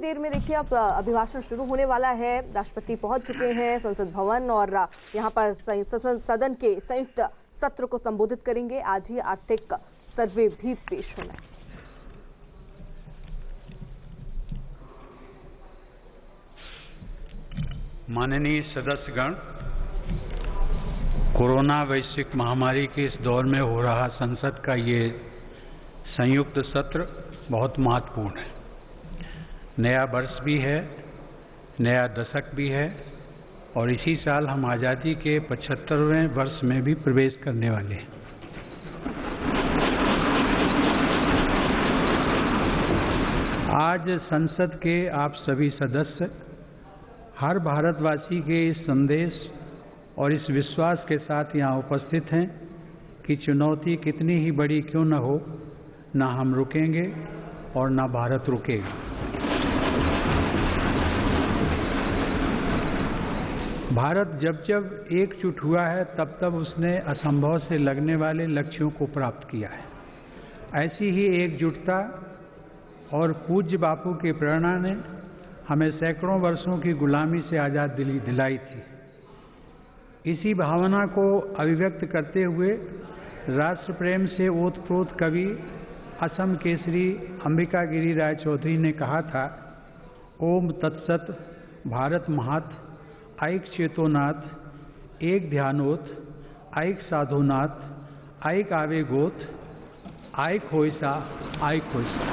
देर में देखिए अब अभिभाषण शुरू होने वाला है। राष्ट्रपति पहुंच चुके हैं संसद भवन और यहां पर सदन के संयुक्त सत्र को संबोधित करेंगे। आज ही आर्थिक सर्वे भी पेश होना है। माननीय सदस्यगण, कोरोना वैश्विक महामारी के इस दौर में हो रहा संसद का ये संयुक्त सत्र बहुत महत्वपूर्ण है। नया वर्ष भी है, नया दशक भी है और इसी साल हम आज़ादी के 75वें वर्ष में भी प्रवेश करने वाले हैं। आज संसद के आप सभी सदस्य हर भारतवासी के इस संदेश और इस विश्वास के साथ यहाँ उपस्थित हैं कि चुनौती कितनी ही बड़ी क्यों न हो, ना हम रुकेंगे और ना भारत रुकेगा। भारत जब जब एकजुट हुआ है तब तब उसने असंभव से लगने वाले लक्ष्यों को प्राप्त किया है। ऐसी ही एकजुटता और पूज्य बापू की प्रेरणा ने हमें सैकड़ों वर्षों की गुलामी से आज़ादी दिलाई थी। इसी भावना को अभिव्यक्त करते हुए राष्ट्र प्रेम से ओतप्रोत कवि असम केसरी अंबिका गिरी राय चौधरी ने कहा था, ओम तत्सत भारत महात ऐक चेतोनाथ, एक ध्यानोत, ऐक साधोनाथ, ऐक आवेगोत, ऐक होइसा, ऐक होइसा।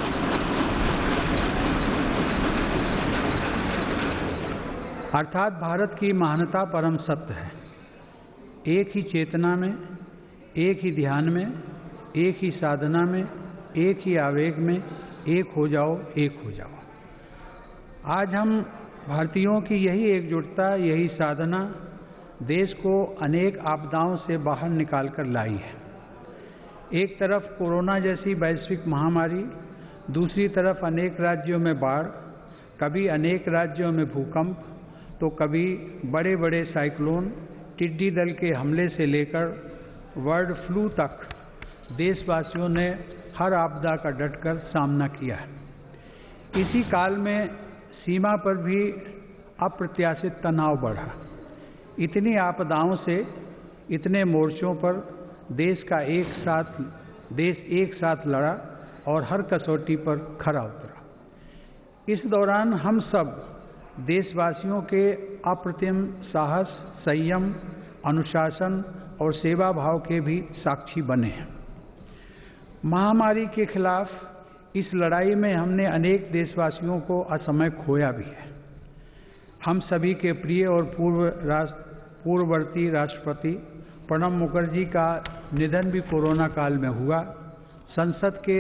अर्थात भारत की महानता परम सत्य है। एक ही चेतना में, एक ही ध्यान में, एक ही साधना में, एक ही आवेग में, एक हो जाओ, एक हो जाओ। आज हम भारतीयों की यही एकजुटता, यही साधना देश को अनेक आपदाओं से बाहर निकाल कर लाई है। एक तरफ कोरोना जैसी वैश्विक महामारी, दूसरी तरफ अनेक राज्यों में बाढ़, कभी अनेक राज्यों में भूकंप, तो कभी बड़े बड़े साइक्लोन, टिड्डी दल के हमले से लेकर बर्ड फ्लू तक देशवासियों ने हर आपदा का डटकर सामना किया है। इसी काल में सीमा पर भी अप्रत्याशित तनाव बढ़ा। इतनी आपदाओं से, इतने मोर्चों पर देश एक साथ लड़ा और हर कसौटी पर खरा उतरा। इस दौरान हम सब देशवासियों के अप्रतिम साहस, संयम, अनुशासन और सेवा भाव के भी साक्षी बने हैं। महामारी के खिलाफ इस लड़ाई में हमने अनेक देशवासियों को असमय खोया भी है। हम सभी के प्रिय और पूर्ववर्ती राष्ट्रपति प्रणब मुखर्जी का निधन भी कोरोना काल में हुआ। संसद के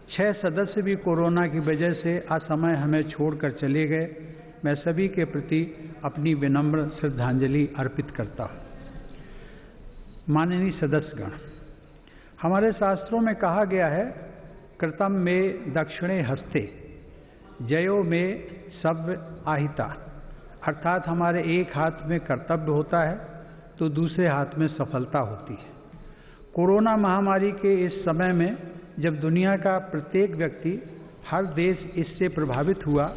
6 सदस्य भी कोरोना की वजह से असमय हमें छोड़कर चले गए। मैं सभी के प्रति अपनी विनम्र श्रद्धांजलि अर्पित करता हूँ। माननीय सदस्यगण, हमारे शास्त्रों में कहा गया है, कृतम में दक्षिणे हस्ते जयो में सव्य आहिता। अर्थात हमारे एक हाथ में कर्तव्य होता है तो दूसरे हाथ में सफलता होती है। कोरोना महामारी के इस समय में जब दुनिया का प्रत्येक व्यक्ति, हर देश इससे प्रभावित हुआ,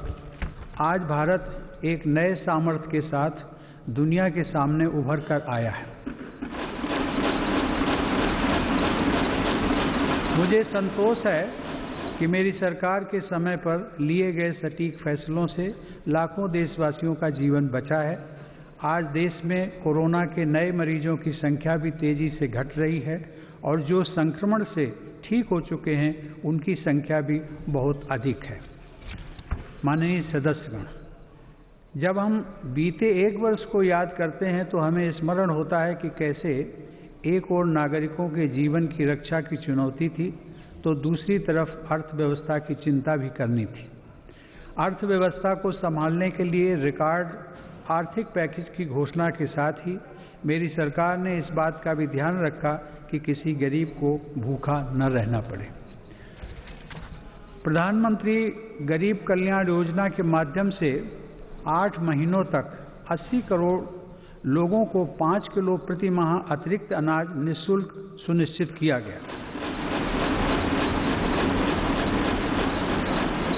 आज भारत एक नए सामर्थ्य के साथ दुनिया के सामने उभर कर आया है। मुझे संतोष है कि मेरी सरकार के समय पर लिए गए सटीक फैसलों से लाखों देशवासियों का जीवन बचा है। आज देश में कोरोना के नए मरीजों की संख्या भी तेजी से घट रही है और जो संक्रमण से ठीक हो चुके हैं उनकी संख्या भी बहुत अधिक है। माननीय सदस्यगण, जब हम बीते एक वर्ष को याद करते हैं तो हमें स्मरण होता है कि कैसे एक ओर नागरिकों के जीवन की रक्षा की चुनौती थी तो दूसरी तरफ अर्थव्यवस्था की चिंता भी करनी थी। अर्थव्यवस्था को संभालने के लिए रिकॉर्ड आर्थिक पैकेज की घोषणा के साथ ही मेरी सरकार ने इस बात का भी ध्यान रखा कि किसी गरीब को भूखा न रहना पड़े। प्रधानमंत्री गरीब कल्याण योजना के माध्यम से 8 महीनों तक 80 करोड़ लोगों को 5 किलो प्रति माह अतिरिक्त अनाज निःशुल्क सुनिश्चित किया गया।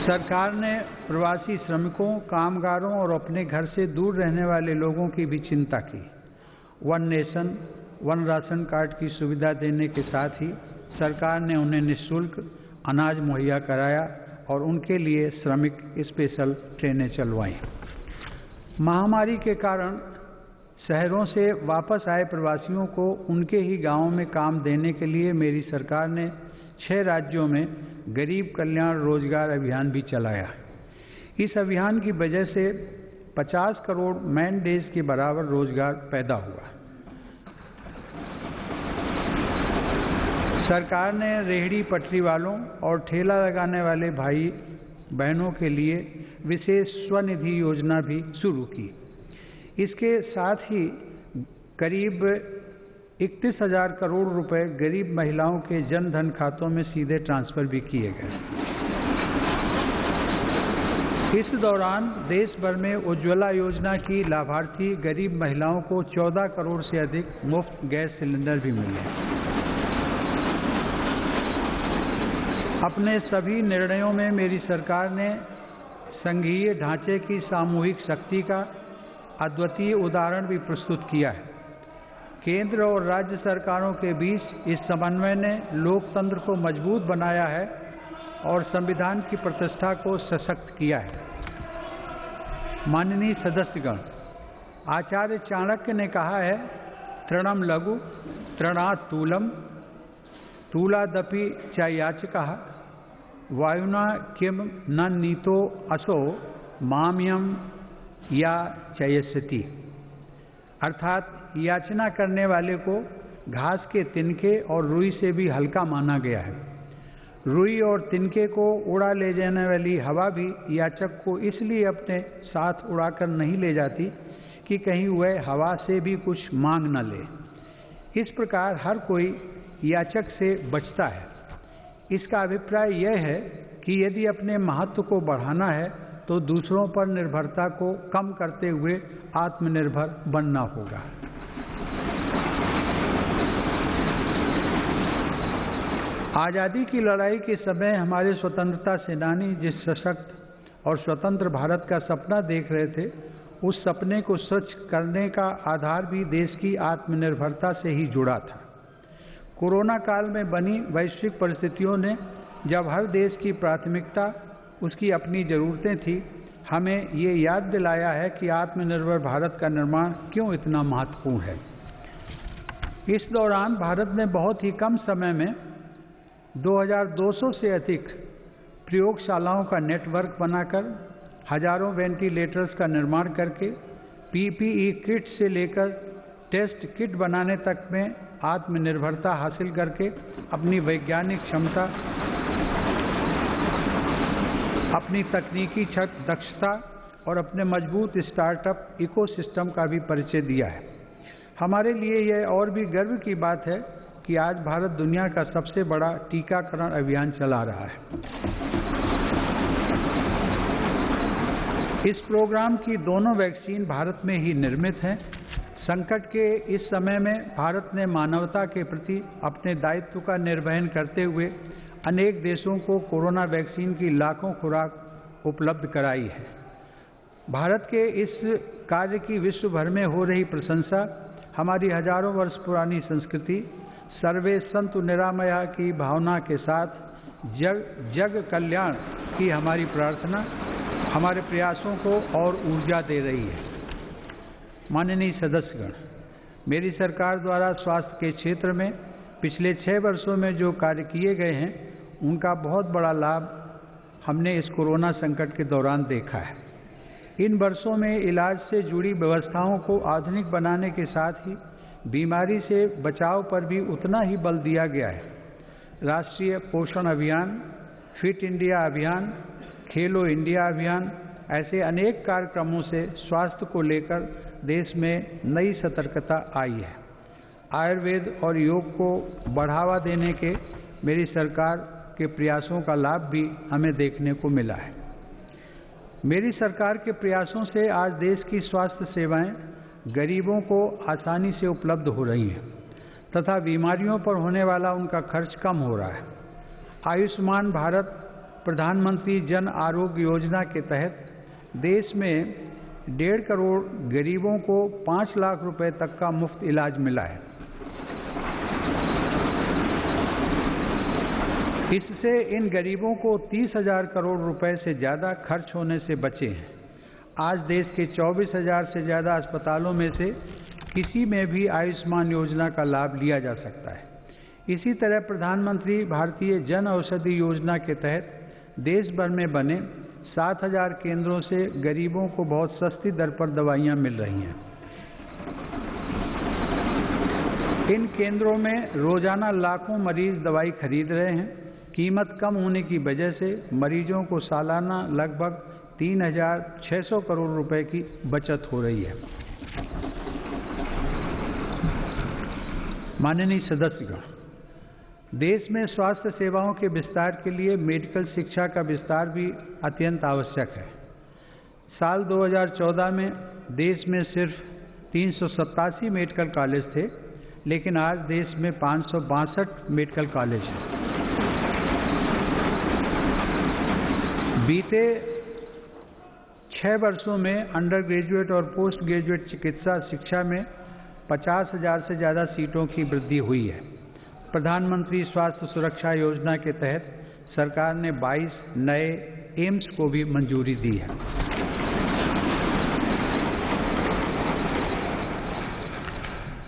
सरकार ने प्रवासी श्रमिकों, कामगारों और अपने घर से दूर रहने वाले लोगों की भी चिंता की। One nation, one ration card की सुविधा देने के साथ ही सरकार ने उन्हें निःशुल्क अनाज मुहैया कराया और उनके लिए श्रमिक स्पेशल ट्रेनें चलवाईं। महामारी के कारण शहरों से वापस आए प्रवासियों को उनके ही गांवों में काम देने के लिए मेरी सरकार ने 6 राज्यों में गरीब कल्याण रोजगार अभियान भी चलाया। इस अभियान की वजह से 50 करोड़ मैन डेज के बराबर रोजगार पैदा हुआ। सरकार ने रेहड़ी पटरी वालों और ठेला लगाने वाले भाई बहनों के लिए विशेष स्वनिधि योजना भी शुरू की। इसके साथ ही करीब 31,000 करोड़ रुपए गरीब महिलाओं के जन धन खातों में सीधे ट्रांसफर भी किए गए। इस दौरान देश भर में उज्ज्वला योजना की लाभार्थी गरीब महिलाओं को 14 करोड़ से अधिक मुफ्त गैस सिलेंडर भी मिले। अपने सभी निर्णयों में मेरी सरकार ने संघीय ढांचे की सामूहिक शक्ति का अद्वितीय उदाहरण भी प्रस्तुत किया है। केंद्र और राज्य सरकारों के बीच इस समन्वय ने लोकतंत्र को मजबूत बनाया है और संविधान की प्रतिष्ठा को सशक्त किया है। माननीय सदस्यगण, आचार्य चाणक्य ने कहा है, तृणम लघु तृणात् तूलम तूलादपि च याचकः वायुना किम न नीतो असो माम्यम या चयस्यति। अर्थात याचना करने वाले को घास के तिनके और रुई से भी हल्का माना गया है। रुई और तिनके को उड़ा ले जाने वाली हवा भी याचक को इसलिए अपने साथ उड़ाकर नहीं ले जाती कि कहीं वह हवा से भी कुछ मांग न ले। इस प्रकार हर कोई याचक से बचता है। इसका अभिप्राय यह है कि यदि अपने महत्व को बढ़ाना है तो दूसरों पर निर्भरता को कम करते हुए आत्मनिर्भर बनना होगा। आज़ादी की लड़ाई के समय हमारे स्वतंत्रता सेनानी जिस सशक्त और स्वतंत्र भारत का सपना देख रहे थे, उस सपने को सच करने का आधार भी देश की आत्मनिर्भरता से ही जुड़ा था। कोरोना काल में बनी वैश्विक परिस्थितियों ने जब हर देश की प्राथमिकता उसकी अपनी ज़रूरतें थी, हमें ये याद दिलाया है कि आत्मनिर्भर भारत का निर्माण क्यों इतना महत्वपूर्ण है। इस दौरान भारत ने बहुत ही कम समय में 2200 से अधिक प्रयोगशालाओं का नेटवर्क बनाकर हजारों वेंटिलेटर्स का निर्माण करके पीपीई किट से लेकर टेस्ट किट बनाने तक में आत्मनिर्भरता हासिल करके अपनी वैज्ञानिक क्षमता, अपनी तकनीकी दक्षता और अपने मजबूत स्टार्टअप इकोसिस्टम का भी परिचय दिया है। हमारे लिए यह और भी गर्व की बात है कि आज भारत दुनिया का सबसे बड़ा टीकाकरण अभियान चला रहा है। इस प्रोग्राम की दोनों वैक्सीन भारत में ही निर्मित हैं। संकट के इस समय में भारत ने मानवता के प्रति अपने दायित्व का निर्वहन करते हुए अनेक देशों को कोरोना वैक्सीन की लाखों खुराक उपलब्ध कराई है। भारत के इस कार्य की विश्व भर में हो रही प्रशंसा हमारी हजारों वर्ष पुरानी संस्कृति सर्वे संतु निरामया की भावना के साथ जग कल्याण की हमारी प्रार्थना हमारे प्रयासों को और ऊर्जा दे रही है। माननीय सदस्यगण, मेरी सरकार द्वारा स्वास्थ्य के क्षेत्र में पिछले 6 वर्षों में जो कार्य किए गए हैं, उनका बहुत बड़ा लाभ हमने इस कोरोना संकट के दौरान देखा है। इन वर्षों में इलाज से जुड़ी व्यवस्थाओं को आधुनिक बनाने के साथ ही बीमारी से बचाव पर भी उतना ही बल दिया गया है। राष्ट्रीय पोषण अभियान, फिट इंडिया अभियान, खेलो इंडिया अभियान, ऐसे अनेक कार्यक्रमों से स्वास्थ्य को लेकर देश में नई सतर्कता आई है। आयुर्वेद और योग को बढ़ावा देने के मेरी सरकार के प्रयासों का लाभ भी हमें देखने को मिला है। मेरी सरकार के प्रयासों से आज देश की स्वास्थ्य सेवाएं गरीबों को आसानी से उपलब्ध हो रही हैं तथा बीमारियों पर होने वाला उनका खर्च कम हो रहा है। आयुष्मान भारत प्रधानमंत्री जन आरोग्य योजना के तहत देश में 1.5 करोड़ गरीबों को 5 लाख रुपए तक का मुफ्त इलाज मिला है। इससे इन गरीबों को 30,000 करोड़ रुपए से ज़्यादा खर्च होने से बचे हैं। आज देश के 24,000 से ज़्यादा अस्पतालों में से किसी में भी आयुष्मान योजना का लाभ लिया जा सकता है। इसी तरह प्रधानमंत्री भारतीय जन औषधि योजना के तहत देश भर में बने 7,000 केंद्रों से गरीबों को बहुत सस्ती दर पर दवाइयां मिल रही हैं। इन केंद्रों में रोजाना लाखों मरीज दवाई खरीद रहे हैं। कीमत कम होने की वजह से मरीजों को सालाना लगभग 3,600 करोड़ रुपए की बचत हो रही है। माननीय सदस्यगण, देश में स्वास्थ्य सेवाओं के विस्तार के लिए मेडिकल शिक्षा का विस्तार भी अत्यंत आवश्यक है। साल 2014 में देश में सिर्फ 387 मेडिकल कॉलेज थे, लेकिन आज देश में 562 मेडिकल कॉलेज हैं। बीते 6 वर्षों में अंडर ग्रेजुएट और पोस्ट ग्रेजुएट चिकित्सा शिक्षा में 50,000 से ज़्यादा सीटों की वृद्धि हुई है। प्रधानमंत्री स्वास्थ्य सुरक्षा योजना के तहत सरकार ने 22 नए एम्स को भी मंजूरी दी है।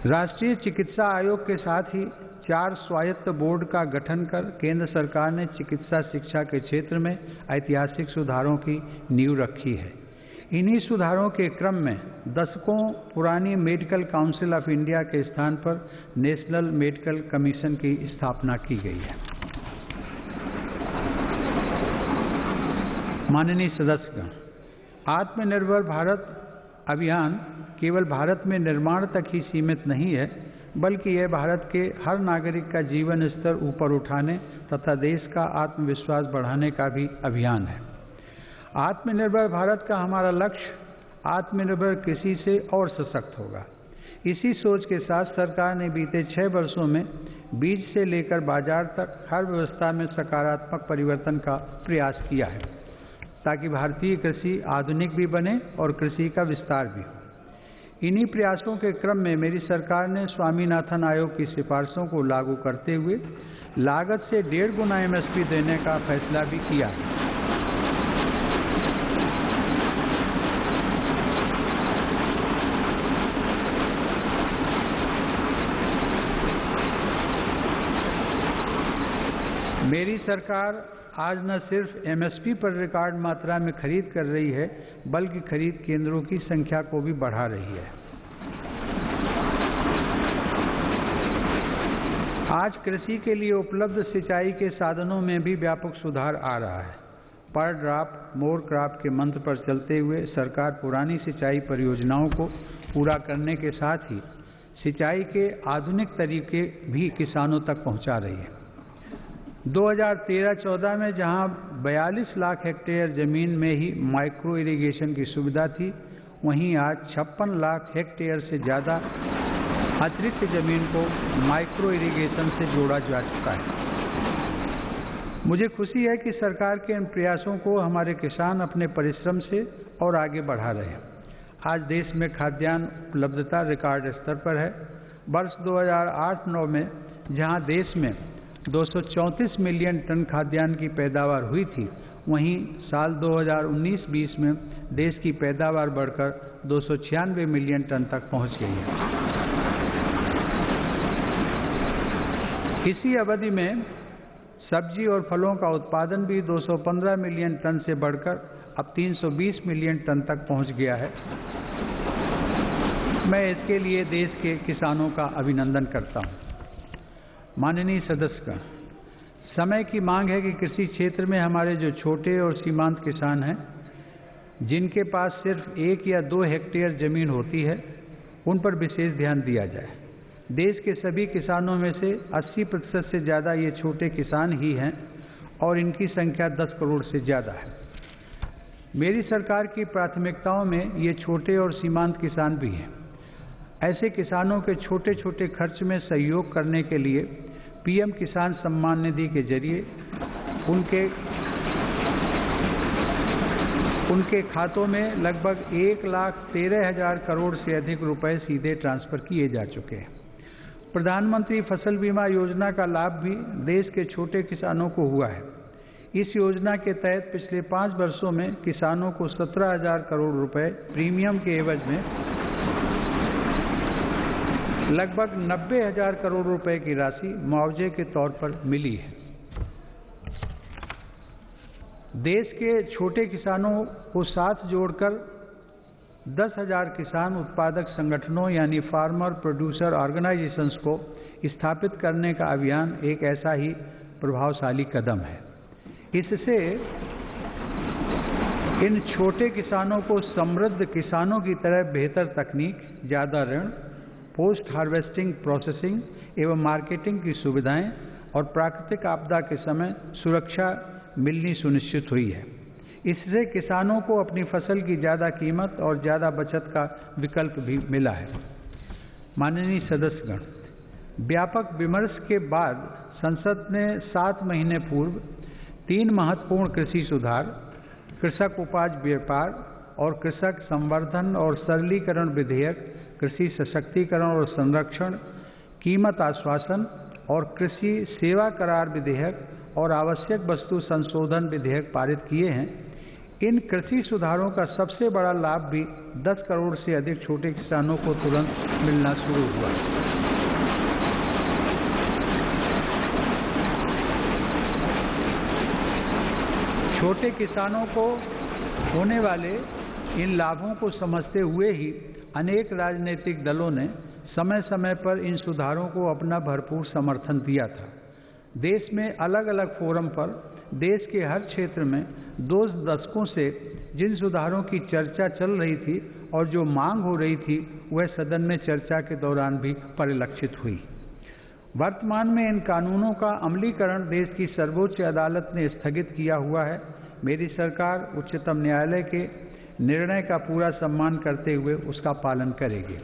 राष्ट्रीय चिकित्सा आयोग के साथ ही 4 स्वायत्त बोर्ड का गठन कर केंद्र सरकार ने चिकित्सा शिक्षा के क्षेत्र में ऐतिहासिक सुधारों की नींव रखी है। इन्हीं सुधारों के क्रम में दशकों पुरानी मेडिकल काउंसिल ऑफ इंडिया के स्थान पर नेशनल मेडिकल कमीशन की स्थापना की गई है। माननीय सदस्यगण, आत्मनिर्भर भारत अभियान केवल भारत में निर्माण तक ही सीमित नहीं है, बल्कि यह भारत के हर नागरिक का जीवन स्तर ऊपर उठाने तथा देश का आत्मविश्वास बढ़ाने का भी अभियान है। आत्मनिर्भर भारत का हमारा लक्ष्य आत्मनिर्भर कृषि से और सशक्त होगा। इसी सोच के साथ सरकार ने बीते 6 वर्षों में बीज से लेकर बाजार तक हर व्यवस्था में सकारात्मक परिवर्तन का प्रयास किया है, ताकि भारतीय कृषि आधुनिक भी बने और कृषि का विस्तार भी हो। इन्हीं प्रयासों के क्रम में मेरी सरकार ने स्वामीनाथन आयोग की सिफारिशों को लागू करते हुए लागत से 1.5 गुना MSP देने का फैसला भी किया। मेरी सरकार आज न सिर्फ MSP पर रिकॉर्ड मात्रा में खरीद कर रही है, बल्कि खरीद केंद्रों की संख्या को भी बढ़ा रही है। आज कृषि के लिए उपलब्ध सिंचाई के साधनों में भी व्यापक सुधार आ रहा है। पर ड्रॉप मोर क्रॉप के मंत्र पर चलते हुए सरकार पुरानी सिंचाई परियोजनाओं को पूरा करने के साथ ही सिंचाई के आधुनिक तरीके भी किसानों तक पहुंचा रही है। 2013-14 में जहां 42 लाख हेक्टेयर जमीन में ही माइक्रो इरिगेशन की सुविधा थी, वहीं आज 56 लाख हेक्टेयर से ज़्यादा अतिरिक्त जमीन को माइक्रो इरिगेशन से जोड़ा जा चुका है। मुझे खुशी है कि सरकार के इन प्रयासों को हमारे किसान अपने परिश्रम से और आगे बढ़ा रहे हैं। आज देश में खाद्यान्न उपलब्धता रिकॉर्ड स्तर पर है। वर्ष 2008-9 में जहां देश में 234 मिलियन टन खाद्यान्न की पैदावार हुई थी, वहीं साल 2019-20 में देश की पैदावार बढ़कर 296 मिलियन टन तक पहुंच गई है। इसी अवधि में सब्जी और फलों का उत्पादन भी 215 मिलियन टन से बढ़कर अब 320 मिलियन टन तक पहुंच गया है। मैं इसके लिए देश के किसानों का अभिनंदन करता हूं। माननीय सदस्यगण, समय की मांग है कि कृषि क्षेत्र में हमारे जो छोटे और सीमांत किसान हैं, जिनके पास सिर्फ 1 या 2 हेक्टेयर जमीन होती है, उन पर विशेष ध्यान दिया जाए। देश के सभी किसानों में से 80% से ज़्यादा ये छोटे किसान ही हैं और इनकी संख्या 10 करोड़ से ज़्यादा है। मेरी सरकार की प्राथमिकताओं में ये छोटे और सीमांत किसान भी हैं। ऐसे किसानों के छोटे छोटे खर्च में सहयोग करने के लिए PM किसान सम्मान निधि के जरिए उनके उनके खातों में लगभग 1,13,000 करोड़ से अधिक रुपए सीधे ट्रांसफर किए जा चुके हैं। प्रधानमंत्री फसल बीमा योजना का लाभ भी देश के छोटे किसानों को हुआ है। इस योजना के तहत पिछले 5 वर्षों में किसानों को 17,000 करोड़ रुपए प्रीमियम के एवज में लगभग 90,000 करोड़ रुपए की राशि मुआवजे के तौर पर मिली है। देश के छोटे किसानों को साथ जोड़कर 10,000 किसान उत्पादक संगठनों यानी फार्मर प्रोड्यूसर ऑर्गेनाइजेशंस को स्थापित करने का अभियान एक ऐसा ही प्रभावशाली कदम है। इससे इन छोटे किसानों को समृद्ध किसानों की तरह बेहतर तकनीक, ज़्यादा ऋण, पोस्ट हार्वेस्टिंग प्रोसेसिंग एवं मार्केटिंग की सुविधाएं और प्राकृतिक आपदा के समय सुरक्षा मिलनी सुनिश्चित हुई है। इससे किसानों को अपनी फसल की ज़्यादा कीमत और ज़्यादा बचत का विकल्प भी मिला है। माननीय सदस्यगण, व्यापक विमर्श के बाद संसद ने 7 महीने पूर्व 3 महत्वपूर्ण कृषि सुधार, कृषक उपज व्यापार और कृषक संवर्धन और सरलीकरण विधेयक, कृषि सशक्तिकरण और संरक्षण, कीमत आश्वासन और कृषि सेवा करार विधेयक और आवश्यक वस्तु संशोधन विधेयक पारित किए हैं। इन कृषि सुधारों का सबसे बड़ा लाभ भी 10 करोड़ से अधिक छोटे किसानों को तुरंत मिलना शुरू हुआ। छोटे किसानों को होने वाले इन लाभों को समझते हुए ही अनेक राजनीतिक दलों ने समय समय पर इन सुधारों को अपना भरपूर समर्थन दिया था। देश में अलग अलग फोरम पर देश के हर क्षेत्र में 2 दशकों से जिन सुधारों की चर्चा चल रही थी और जो मांग हो रही थी, वह सदन में चर्चा के दौरान भी परिलक्षित हुई। वर्तमान में इन कानूनों का अमलीकरण देश की सर्वोच्च अदालत ने स्थगित किया हुआ है। मेरी सरकार उच्चतम न्यायालय के निर्णय का पूरा सम्मान करते हुए उसका पालन करेगी।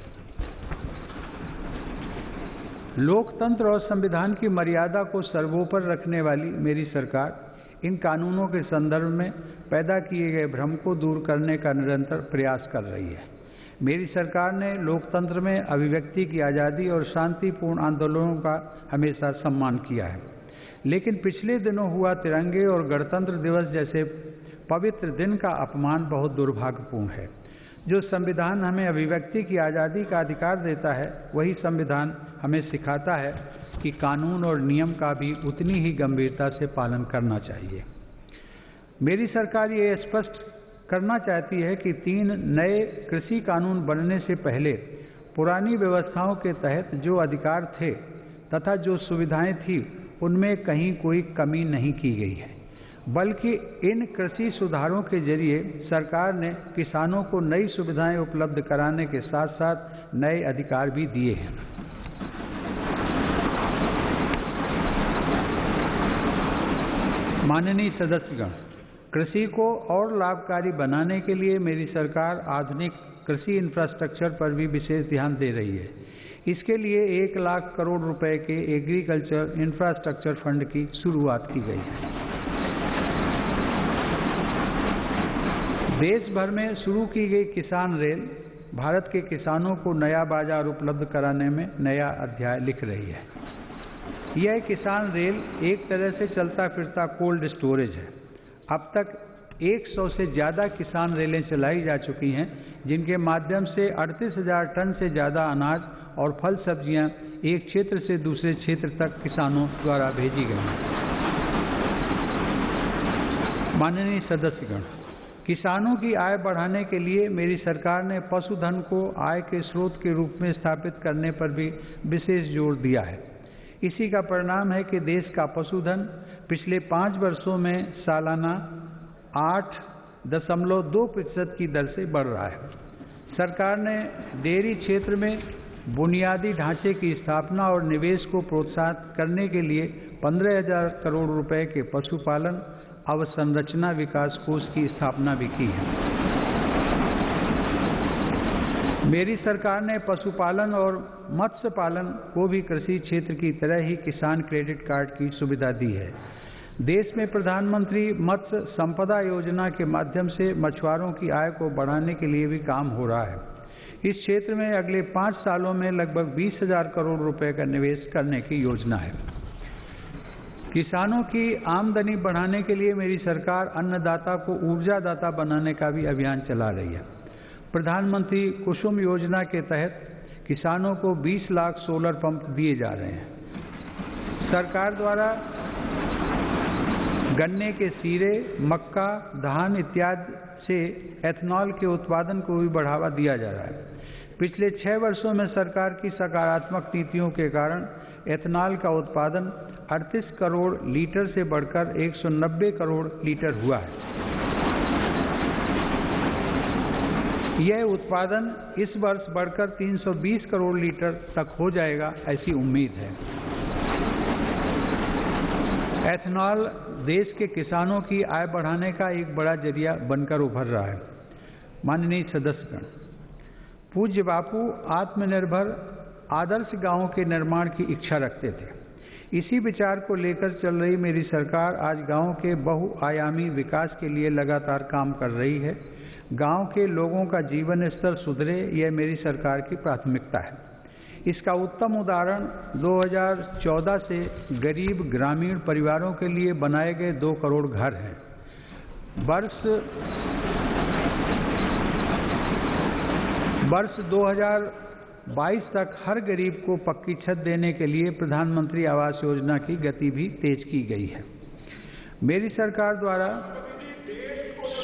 लोकतंत्र और संविधान की मर्यादा को सर्वोपरि रखने वाली मेरी सरकार इन कानूनों के संदर्भ में पैदा किए गए भ्रम को दूर करने का निरंतर प्रयास कर रही है। मेरी सरकार ने लोकतंत्र में अभिव्यक्ति की आज़ादी और शांतिपूर्ण आंदोलनों का हमेशा सम्मान किया है, लेकिन पिछले दिनों हुआ तिरंगे और गणतंत्र दिवस जैसे पवित्र दिन का अपमान बहुत दुर्भाग्यपूर्ण है। जो संविधान हमें अभिव्यक्ति की आज़ादी का अधिकार देता है, वही संविधान हमें सिखाता है कि कानून और नियम का भी उतनी ही गंभीरता से पालन करना चाहिए। मेरी सरकार ये स्पष्ट करना चाहती है कि 3 नए कृषि कानून बनने से पहले पुरानी व्यवस्थाओं के तहत जो अधिकार थे तथा जो सुविधाएं थी, उनमें कहीं कोई कमी नहीं की गई है, बल्कि इन कृषि सुधारों के जरिए सरकार ने किसानों को नई सुविधाएं उपलब्ध कराने के साथ साथ नए अधिकार भी दिए हैं। माननीय सदस्यगण, कृषि को और लाभकारी बनाने के लिए मेरी सरकार आधुनिक कृषि इंफ्रास्ट्रक्चर पर भी विशेष ध्यान दे रही है। इसके लिए 1 लाख करोड़ रुपए के एग्रीकल्चर इंफ्रास्ट्रक्चर फंड की शुरुआत की गई है। देश भर में शुरू की गई किसान रेल भारत के किसानों को नया बाजार उपलब्ध कराने में नया अध्याय लिख रही है। यह किसान रेल एक तरह से चलता फिरता कोल्ड स्टोरेज है। अब तक 100 से ज़्यादा किसान रेलें चलाई जा चुकी हैं, जिनके माध्यम से 38,000 टन से ज़्यादा अनाज और फल सब्जियां एक क्षेत्र से दूसरे क्षेत्र तक किसानों द्वारा भेजी गई हैं। माननीय सदस्यगण, किसानों की आय बढ़ाने के लिए मेरी सरकार ने पशुधन को आय के स्रोत के रूप में स्थापित करने पर भी विशेष जोर दिया है। इसी का परिणाम है कि देश का पशुधन पिछले 5 वर्षों में सालाना 8.2% की दर से बढ़ रहा है। सरकार ने डेयरी क्षेत्र में बुनियादी ढांचे की स्थापना और निवेश को प्रोत्साहित करने के लिए 15,000 करोड़ रुपए के पशुपालन अवसंरचना विकास कोष की स्थापना भी की है। मेरी सरकार ने पशुपालन और मत्स्य पालन को भी कृषि क्षेत्र की तरह ही किसान क्रेडिट कार्ड की सुविधा दी है। देश में प्रधानमंत्री मत्स्य संपदा योजना के माध्यम से मछुआरों की आय को बढ़ाने के लिए भी काम हो रहा है। इस क्षेत्र में अगले 5 सालों में लगभग 20,000 करोड़ रुपए का निवेश करने की योजना है। किसानों की आमदनी बढ़ाने के लिए मेरी सरकार अन्नदाता को ऊर्जादाता बनाने का भी अभियान चला रही है। प्रधानमंत्री कुसुम योजना के तहत किसानों को 20 लाख सोलर पंप दिए जा रहे हैं। सरकार द्वारा गन्ने के सीरे, मक्का, धान इत्यादि से एथनॉल के उत्पादन को भी बढ़ावा दिया जा रहा है। पिछले 6 वर्षों में सरकार की सकारात्मक नीतियों के कारण एथनॉल का उत्पादन 38 करोड़ लीटर से बढ़कर 190 करोड़ लीटर हुआ है। यह उत्पादन इस वर्ष बढ़कर 320 करोड़ लीटर तक हो जाएगा, ऐसी उम्मीद है। एथनॉल देश के किसानों की आय बढ़ाने का एक बड़ा जरिया बनकर उभर रहा है। माननीय सदस्यगण, पूज्य बापू आत्मनिर्भर आदर्श गांव के निर्माण की इच्छा रखते थे। इसी विचार को लेकर चल रही मेरी सरकार आज गांव के बहुआयामी विकास के लिए लगातार काम कर रही है। गांव के लोगों का जीवन स्तर सुधरे, यह मेरी सरकार की प्राथमिकता है। इसका उत्तम उदाहरण 2014 से गरीब ग्रामीण परिवारों के लिए बनाए गए 2 करोड़ घर हैं। वर्ष 2022 तक हर गरीब को पक्की छत देने के लिए प्रधानमंत्री आवास योजना की गति भी तेज की गई है। मेरी सरकार द्वारा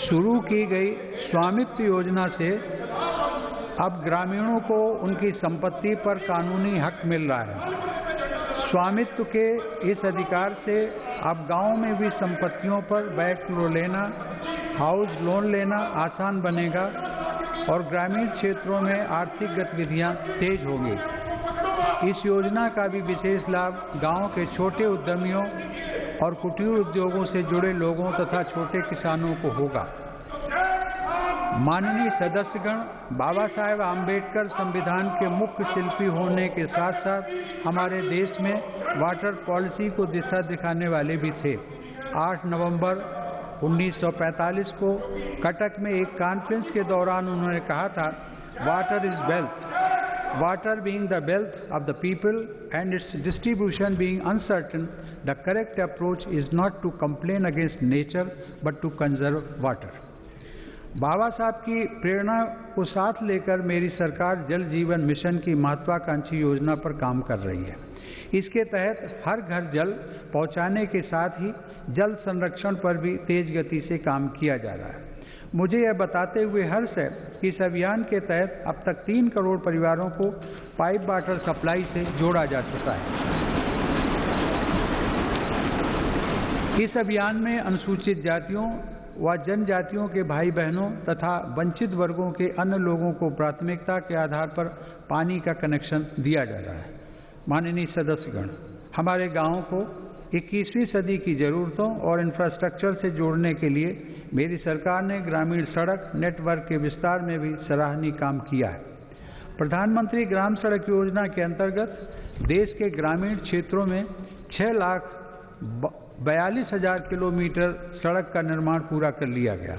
शुरू की गई स्वामित्व योजना से अब ग्रामीणों को उनकी संपत्ति पर कानूनी हक मिल रहा है। स्वामित्व के इस अधिकार से अब गांव में भी संपत्तियों पर बैंक लोन लेना, हाउस लोन लेना आसान बनेगा और ग्रामीण क्षेत्रों में आर्थिक गतिविधियां तेज होंगी। इस योजना का भी विशेष लाभ गांव के छोटे उद्यमियों और कुटीर उद्योगों से जुड़े लोगों तथा छोटे किसानों को होगा। माननीय सदस्यगण, बाबा साहेब आम्बेडकर संविधान के मुख्य शिल्पी होने के साथ साथ हमारे देश में वाटर पॉलिसी को दिशा दिखाने वाले भी थे। 8 नवंबर 1945 को कटक में एक कॉन्फ्रेंस के दौरान उन्होंने कहा था, water is wealth, water being the wealth of the people and its distribution being uncertain, the correct approach is not to complain against nature but to conserve water. Baba Saheb की प्रेरणा को साथ लेकर मेरी सरकार जल जीवन मिशन की महत्वाकांक्षी योजना पर काम कर रही है। इसके तहत हर घर जल पहुंचाने के साथ ही जल संरक्षण पर भी तेज गति से काम किया जा रहा है। मुझे यह बताते हुए हर्ष है कि इस अभियान के तहत अब तक 3 करोड़ परिवारों को पाइप वाटर सप्लाई से जोड़ा जा चुका है। इस अभियान में अनुसूचित जातियों व जनजातियों के भाई बहनों तथा वंचित वर्गों के अन्य लोगों को प्राथमिकता के आधार पर पानी का कनेक्शन दिया जा रहा है। माननीय सदस्यगण, हमारे गांवों को 21वीं सदी की जरूरतों और इंफ्रास्ट्रक्चर से जोड़ने के लिए मेरी सरकार ने ग्रामीण सड़क नेटवर्क के विस्तार में भी सराहनीय काम किया है। प्रधानमंत्री ग्राम सड़क योजना के अंतर्गत देश के ग्रामीण क्षेत्रों में 6,42,000 किलोमीटर सड़क का निर्माण पूरा कर लिया गया।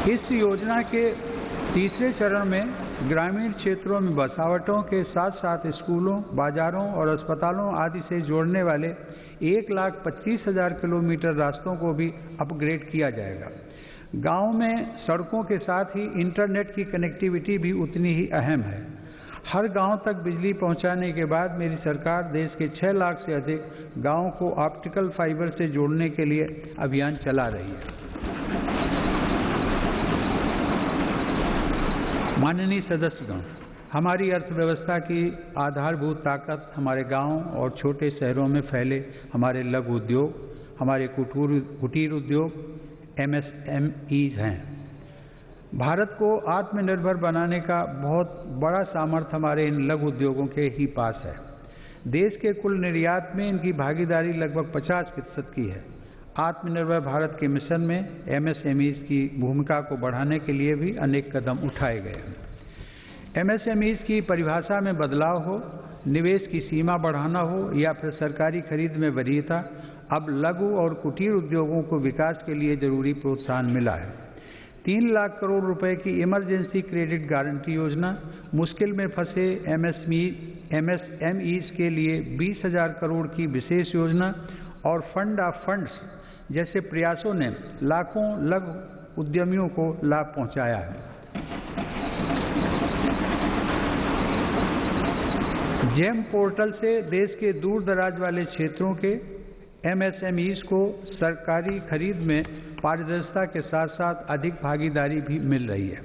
इस योजना के तीसरे चरण में ग्रामीण क्षेत्रों में बसावटों के साथ साथ स्कूलों, बाजारों और अस्पतालों आदि से जोड़ने वाले 1,25,000 किलोमीटर रास्तों को भी अपग्रेड किया जाएगा। गांव में सड़कों के साथ ही इंटरनेट की कनेक्टिविटी भी उतनी ही अहम है। हर गांव तक बिजली पहुंचाने के बाद मेरी सरकार देश के 6 लाख से अधिक गांवों को ऑप्टिकल फाइबर से जोड़ने के लिए अभियान चला रही है। माननीय सदस्यगण, हमारी अर्थव्यवस्था की आधारभूत ताकत हमारे गांव और छोटे शहरों में फैले हमारे लघु उद्योग, हमारे कुटीर उद्योग, MSMEs हैं। भारत को आत्मनिर्भर बनाने का बहुत बड़ा सामर्थ्य हमारे इन लघु उद्योगों के ही पास है। देश के कुल निर्यात में इनकी भागीदारी लगभग 50% की है। आत्मनिर्भर भारत के मिशन में MSMEs की भूमिका को बढ़ाने के लिए भी अनेक कदम उठाए गए हैं। MSMEs की परिभाषा में बदलाव हो, निवेश की सीमा बढ़ाना हो या फिर सरकारी खरीद में वरीयता, अब लघु और कुटीर उद्योगों को विकास के लिए जरूरी प्रोत्साहन मिला है। 3 लाख करोड़ रुपए की इमरजेंसी क्रेडिट गारंटी योजना, मुश्किल में फंसे MSMEs के लिए 20,000 करोड़ की विशेष योजना और फंड ऑफ फंड्स जैसे प्रयासों ने लाखों लघु उद्यमियों को लाभ पहुंचाया है। जेम पोर्टल से देश के दूर दराज वाले क्षेत्रों के MSMEs को सरकारी खरीद में पारदर्शिता के साथ साथ अधिक भागीदारी भी मिल रही है।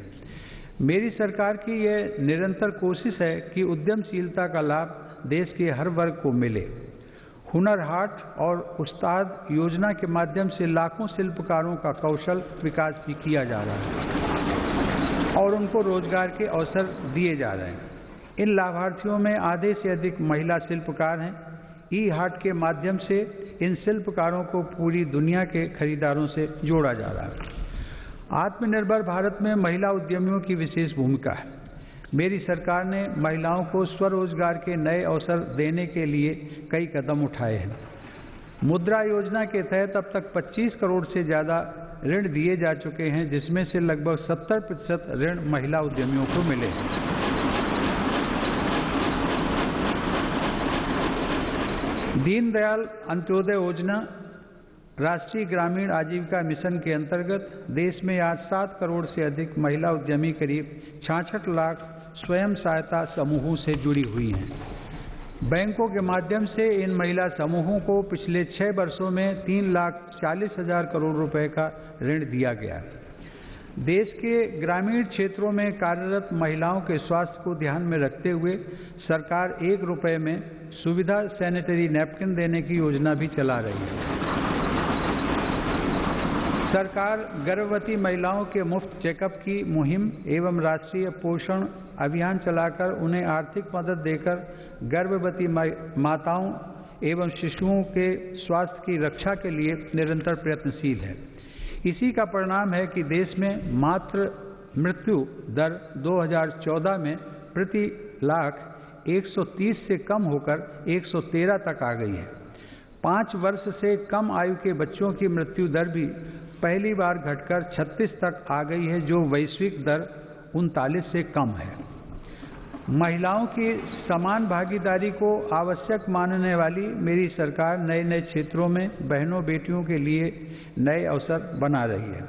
मेरी सरकार की यह निरंतर कोशिश है कि उद्यमशीलता का लाभ देश के हर वर्ग को मिले। हुनर हाट और उस्ताद योजना के माध्यम से लाखों शिल्पकारों का कौशल विकास भी किया जा रहा है और उनको रोजगार के अवसर दिए जा रहे हैं। इन लाभार्थियों में आधे से अधिक महिला शिल्पकार हैं। ई-हाट के माध्यम से इन शिल्पकारों को पूरी दुनिया के खरीदारों से जोड़ा जा रहा है। आत्मनिर्भर भारत में महिला उद्यमियों की विशेष भूमिका है। मेरी सरकार ने महिलाओं को स्वरोजगार के नए अवसर देने के लिए कई कदम उठाए हैं। मुद्रा योजना के तहत अब तक 25 करोड़ से ज़्यादा ऋण दिए जा चुके हैं, जिसमें से लगभग 70% ऋण महिला उद्यमियों को मिले हैं। दीनदयाल अंत्योदय योजना राष्ट्रीय ग्रामीण आजीविका मिशन के अंतर्गत देश में आज 7 करोड़ से अधिक महिला उद्यमी करीब 66 लाख स्वयं सहायता समूहों से जुड़ी हुई हैं। बैंकों के माध्यम से इन महिला समूहों को पिछले 6 वर्षों में 3,40,000 करोड़ रुपए का ऋण दिया गया। देश के ग्रामीण क्षेत्रों में कार्यरत महिलाओं के स्वास्थ्य को ध्यान में रखते हुए सरकार 1 रुपए में सुविधा सैनिटरी नैपकिन देने की योजना भी चला रही है। सरकार गर्भवती महिलाओं के मुफ्त चेकअप की मुहिम एवं राष्ट्रीय पोषण अभियान चलाकर उन्हें आर्थिक मदद देकर गर्भवती माताओं एवं शिशुओं के स्वास्थ्य की रक्षा के लिए निरंतर प्रयत्नशील है। इसी का परिणाम है कि देश में मातृ मृत्यु दर 2014 में प्रति लाख 130 से कम होकर 113 तक आ गई है। 5 वर्ष से कम आयु के बच्चों की मृत्यु दर भी पहली बार घटकर 36 तक आ गई है, जो वैश्विक दर 39 से कम है। महिलाओं की समान भागीदारी को आवश्यक मानने वाली मेरी सरकार नए नए क्षेत्रों में बहनों बेटियों के लिए नए अवसर बना रही है।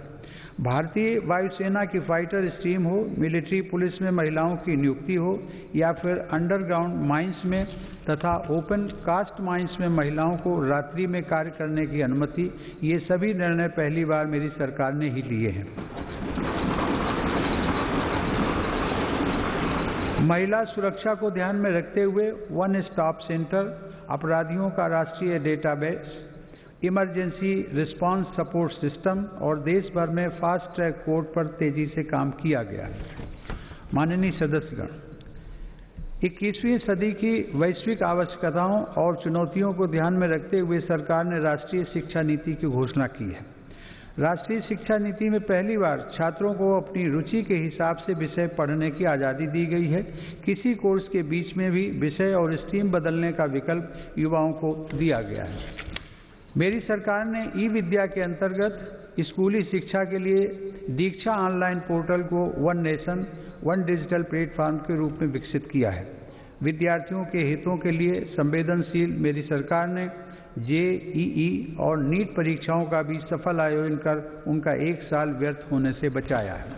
भारतीय वायुसेना की फाइटर स्ट्रीम हो, मिलिट्री पुलिस में महिलाओं की नियुक्ति हो या फिर अंडरग्राउंड माइंस में तथा ओपन कास्ट माइंस में महिलाओं को रात्रि में कार्य करने की अनुमति, ये सभी निर्णय पहली बार मेरी सरकार ने ही लिए हैं। महिला सुरक्षा को ध्यान में रखते हुए वन स्टॉप सेंटर, अपराधियों का राष्ट्रीय database, emergency response support system और देश भर में फास्ट ट्रैक कोर्ट पर तेजी से काम किया गया है। माननीय सदस्यगण, 21वीं सदी की वैश्विक आवश्यकताओं और चुनौतियों को ध्यान में रखते हुए सरकार ने राष्ट्रीय शिक्षा नीति की घोषणा की है। राष्ट्रीय शिक्षा नीति में पहली बार छात्रों को अपनी रुचि के हिसाब से विषय पढ़ने की आज़ादी दी गई है। किसी कोर्स के बीच में भी विषय और स्ट्रीम बदलने का विकल्प युवाओं को दिया गया है। मेरी सरकार ने ई विद्या के अंतर्गत स्कूली शिक्षा के लिए दीक्षा ऑनलाइन पोर्टल को one nation one digital platform के रूप में विकसित किया है। विद्यार्थियों के हितों के लिए संवेदनशील मेरी सरकार ने JEE और नीट परीक्षाओं का भी सफल आयोजन कर उनका 1 साल व्यर्थ होने से बचाया है।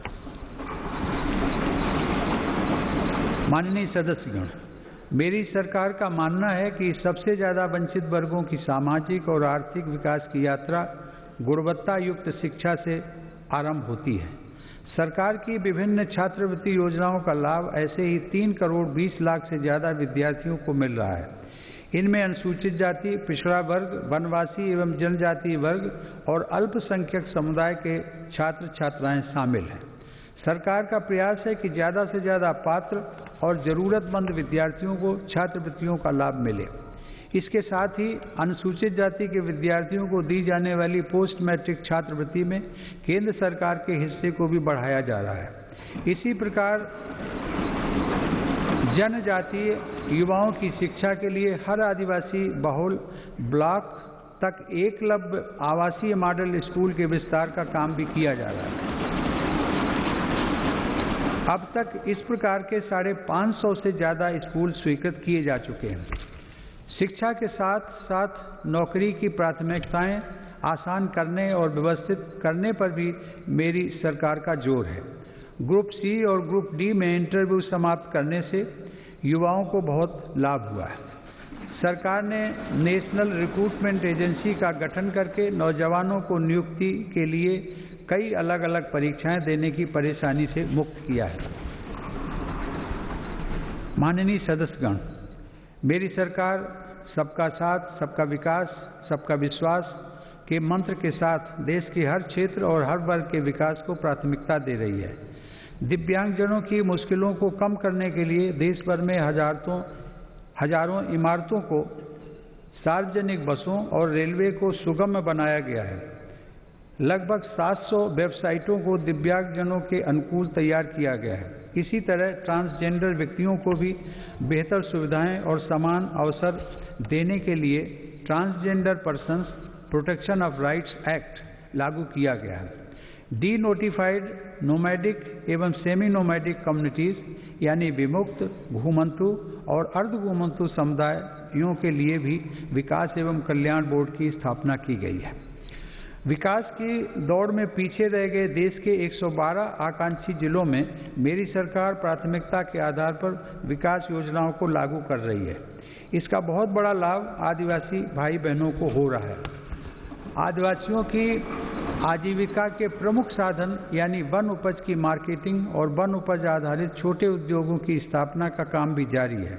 माननीय सदस्यगण, मेरी सरकार का मानना है कि सबसे ज़्यादा वंचित वर्गों की सामाजिक और आर्थिक विकास की यात्रा गुणवत्ता युक्त शिक्षा से आरंभ होती है। सरकार की विभिन्न छात्रवृत्ति योजनाओं का लाभ ऐसे ही 3 करोड़ 20 लाख से ज़्यादा विद्यार्थियों को मिल रहा है। इनमें अनुसूचित जाति, पिछड़ा वर्ग, वनवासी एवं जनजातीय वर्ग और अल्पसंख्यक समुदाय के छात्र छात्राएं शामिल हैं। सरकार का प्रयास है कि ज़्यादा से ज़्यादा पात्र और ज़रूरतमंद विद्यार्थियों को छात्रवृत्तियों का लाभ मिले। इसके साथ ही अनुसूचित जाति के विद्यार्थियों को दी जाने वाली पोस्ट मैट्रिक छात्रवृत्ति में केंद्र सरकार के हिस्से को भी बढ़ाया जा रहा है। इसी प्रकार जनजातीय युवाओं की शिक्षा के लिए हर आदिवासी बहुल ब्लॉक तक एकलव्य आवासीय मॉडल स्कूल के विस्तार का काम भी किया जा रहा है। अब तक इस प्रकार के 550 से ज़्यादा स्कूल स्वीकृत किए जा चुके हैं। शिक्षा के साथ साथ नौकरी की प्राथमिकताएं आसान करने और व्यवस्थित करने पर भी मेरी सरकार का जोर है। ग्रुप सी और ग्रुप डी में इंटरव्यू समाप्त करने से युवाओं को बहुत लाभ हुआ है। सरकार ने नेशनल रिक्रूटमेंट एजेंसी का गठन करके नौजवानों को नियुक्ति के लिए कई अलग अलग परीक्षाएं देने की परेशानी से मुक्त किया है। माननीय सदस्यगण, मेरी सरकार सबका साथ, सबका विकास, सबका विश्वास के मंत्र के साथ देश के हर क्षेत्र और हर वर्ग के विकास को प्राथमिकता दे रही है। दिव्यांगजनों की मुश्किलों को कम करने के लिए देश भर में हजारों इमारतों को, सार्वजनिक बसों और रेलवे को सुगम बनाया गया है। लगभग 700 वेबसाइटों को दिव्यांगजनों के अनुकूल तैयार किया गया है। इसी तरह ट्रांसजेंडर व्यक्तियों को भी बेहतर सुविधाएं और समान अवसर देने के लिए transgender persons protection of rights act लागू किया गया है। डी नोटिफाइड नोमैडिक एवं सेमी नोमैडिक कम्युनिटीज यानी विमुक्त, घुमंतु और अर्धघुमंतु समुदायों के लिए भी विकास एवं कल्याण बोर्ड की स्थापना की गई है। विकास की दौड़ में पीछे रह गए देश के 112 आकांक्षी जिलों में मेरी सरकार प्राथमिकता के आधार पर विकास योजनाओं को लागू कर रही है। इसका बहुत बड़ा लाभ आदिवासी भाई बहनों को हो रहा है। आदिवासियों की आजीविका के प्रमुख साधन यानी वन उपज की मार्केटिंग और वन उपज आधारित छोटे उद्योगों की स्थापना का काम भी जारी है।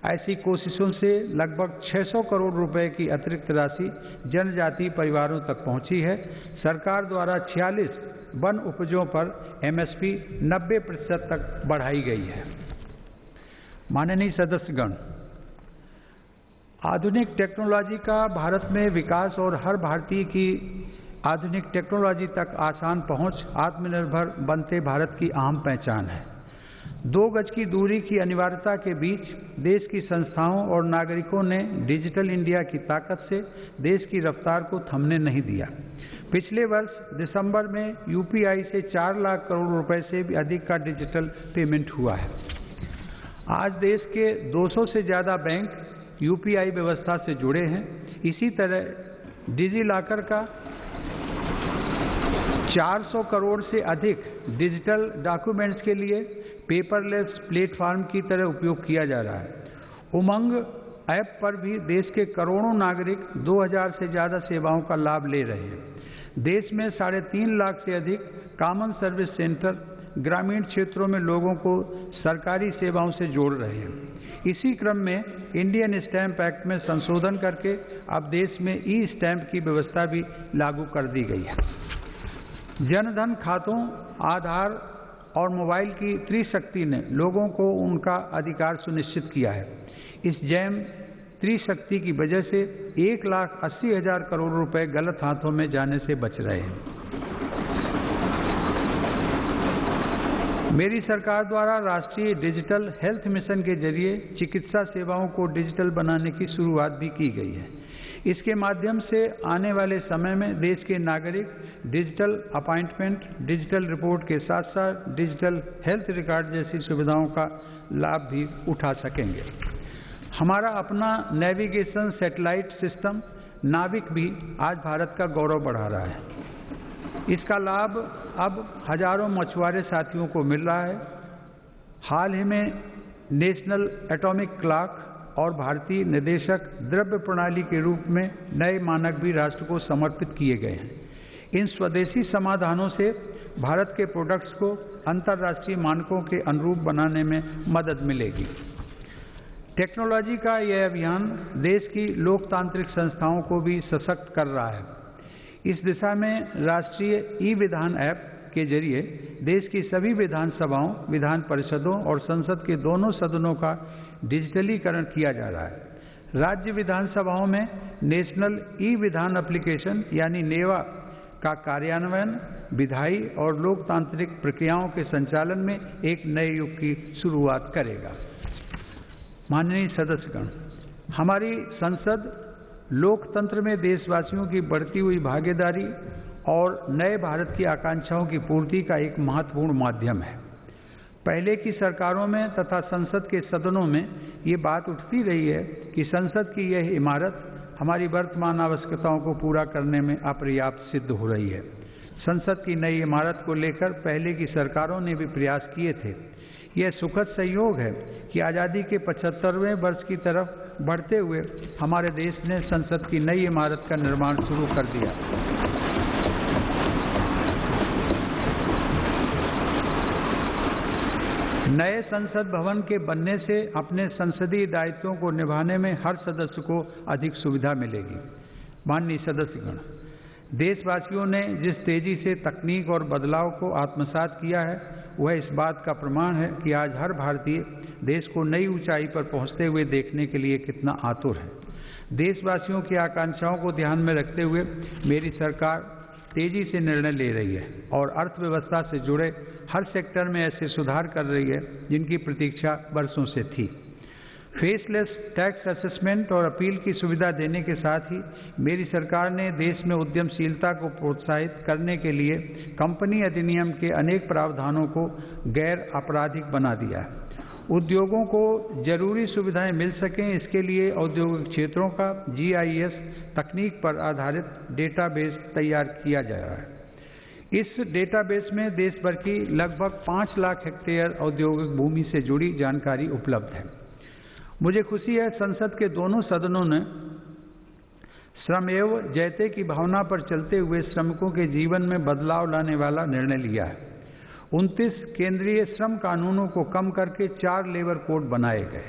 ऐसी कोशिशों से लगभग 600 करोड़ रुपए की अतिरिक्त राशि जनजातीय परिवारों तक पहुंची है। सरकार द्वारा 46 वन उपजों पर MSP 90% तक बढ़ाई गई है। माननीय सदस्यगण, आधुनिक टेक्नोलॉजी का भारत में विकास और हर भारतीय की आधुनिक टेक्नोलॉजी तक आसान पहुंच आत्मनिर्भर बनते भारत की अहम पहचान है। 2 गज की दूरी की अनिवार्यता के बीच देश की संस्थाओं और नागरिकों ने डिजिटल इंडिया की ताकत से देश की रफ्तार को थमने नहीं दिया। पिछले वर्ष दिसंबर में UPI से 4 लाख करोड़ रुपए से भी अधिक का डिजिटल पेमेंट हुआ है। आज देश के 200 से ज़्यादा बैंक UPI व्यवस्था से जुड़े हैं। इसी तरह डिजी लॉकर का 400 करोड़ से अधिक डिजिटल डॉक्यूमेंट्स के लिए पेपरलेस प्लेटफॉर्म की तरह उपयोग किया जा रहा है। उमंग ऐप पर भी देश के करोड़ों नागरिक 2000 से ज़्यादा सेवाओं का लाभ ले रहे हैं। देश में 3.5 लाख से अधिक कॉमन सर्विस सेंटर ग्रामीण क्षेत्रों में लोगों को सरकारी सेवाओं से जोड़ रहे हैं। इसी क्रम में इंडियन स्टैंप एक्ट में संशोधन करके अब देश में ई-स्टैंप की व्यवस्था भी लागू कर दी गई है। जनधन खातों, आधार और मोबाइल की त्रिशक्ति ने लोगों को उनका अधिकार सुनिश्चित किया है। इस जैम त्रिशक्ति की वजह से 1,80,000 करोड़ रुपए गलत हाथों में जाने से बच रहे हैं। मेरी सरकार द्वारा राष्ट्रीय डिजिटल हेल्थ मिशन के जरिए चिकित्सा सेवाओं को डिजिटल बनाने की शुरुआत भी की गई है। इसके माध्यम से आने वाले समय में देश के नागरिक डिजिटल अपॉइंटमेंट, डिजिटल रिपोर्ट के साथ साथ डिजिटल हेल्थ रिकॉर्ड जैसी सुविधाओं का लाभ भी उठा सकेंगे। हमारा अपना नेविगेशन सैटेलाइट सिस्टम नाविक भी आज भारत का गौरव बढ़ा रहा है। इसका लाभ अब हजारों मछुआरे साथियों को मिल रहा है। हाल ही में नेशनल एटॉमिक क्लॉक और भारतीय निर्देशक द्रव्य प्रणाली के रूप में नए मानक भी राष्ट्र को समर्पित किए गए हैं। इन स्वदेशी समाधानों से भारत के प्रोडक्ट्स को अंतर्राष्ट्रीय मानकों के अनुरूप बनाने में मदद मिलेगी। टेक्नोलॉजी का यह अभियान देश की लोकतांत्रिक संस्थाओं को भी सशक्त कर रहा है। इस दिशा में राष्ट्रीय ई-विधान ऐप के जरिए देश की सभी विधानसभाओं, विधान परिषदों और संसद के दोनों सदनों का डिजिटलीकरण किया जा रहा है। राज्य विधानसभाओं में नेशनल ई-विधान एप्लीकेशन यानी नेवा का कार्यान्वयन विधायी और लोकतांत्रिक प्रक्रियाओं के संचालन में एक नए युग की शुरुआत करेगा। माननीय सदस्यगण, हमारी संसद लोकतंत्र में देशवासियों की बढ़ती हुई भागीदारी और नए भारत की आकांक्षाओं की पूर्ति का एक महत्वपूर्ण माध्यम है। पहले की सरकारों में तथा संसद के सदनों में ये बात उठती रही है कि संसद की यह इमारत हमारी वर्तमान आवश्यकताओं को पूरा करने में अपर्याप्त सिद्ध हो रही है। संसद की नई इमारत को लेकर पहले की सरकारों ने भी प्रयास किए थे। यह सुखद संयोग है कि आज़ादी के 75वें वर्ष की तरफ बढ़ते हुए हमारे देश ने संसद की नई इमारत का निर्माण शुरू कर दिया। नए संसद भवन के बनने से अपने संसदीय दायित्वों को निभाने में हर सदस्य को अधिक सुविधा मिलेगी। माननीय सदस्यगण, देशवासियों ने जिस तेजी से तकनीक और बदलाव को आत्मसात किया है वह इस बात का प्रमाण है कि आज हर भारतीय देश को नई ऊंचाई पर पहुंचते हुए देखने के लिए कितना आतुर है। देशवासियों की आकांक्षाओं को ध्यान में रखते हुए मेरी सरकार तेजी से निर्णय ले रही है और अर्थव्यवस्था से जुड़े हर सेक्टर में ऐसे सुधार कर रही है जिनकी प्रतीक्षा वर्षों से थी। फेसलेस टैक्स असेसमेंट और अपील की सुविधा देने के साथ ही मेरी सरकार ने देश में उद्यमशीलता को प्रोत्साहित करने के लिए कंपनी अधिनियम के अनेक प्रावधानों को गैर आपराधिक बना दिया है। उद्योगों को जरूरी सुविधाएं मिल सकें, इसके लिए औद्योगिक क्षेत्रों का GIS तकनीक पर आधारित डेटाबेस तैयार किया जा रहा है। इस डेटाबेस में देश भर की लगभग 5 लाख हेक्टेयर औद्योगिक भूमि से जुड़ी जानकारी उपलब्ध है। मुझे खुशी है संसद के दोनों सदनों ने श्रमेव जयते की भावना पर चलते हुए श्रमिकों के जीवन में बदलाव लाने वाला निर्णय लिया है। 29 केंद्रीय श्रम कानूनों को कम करके 4 लेबर कोड बनाए गए।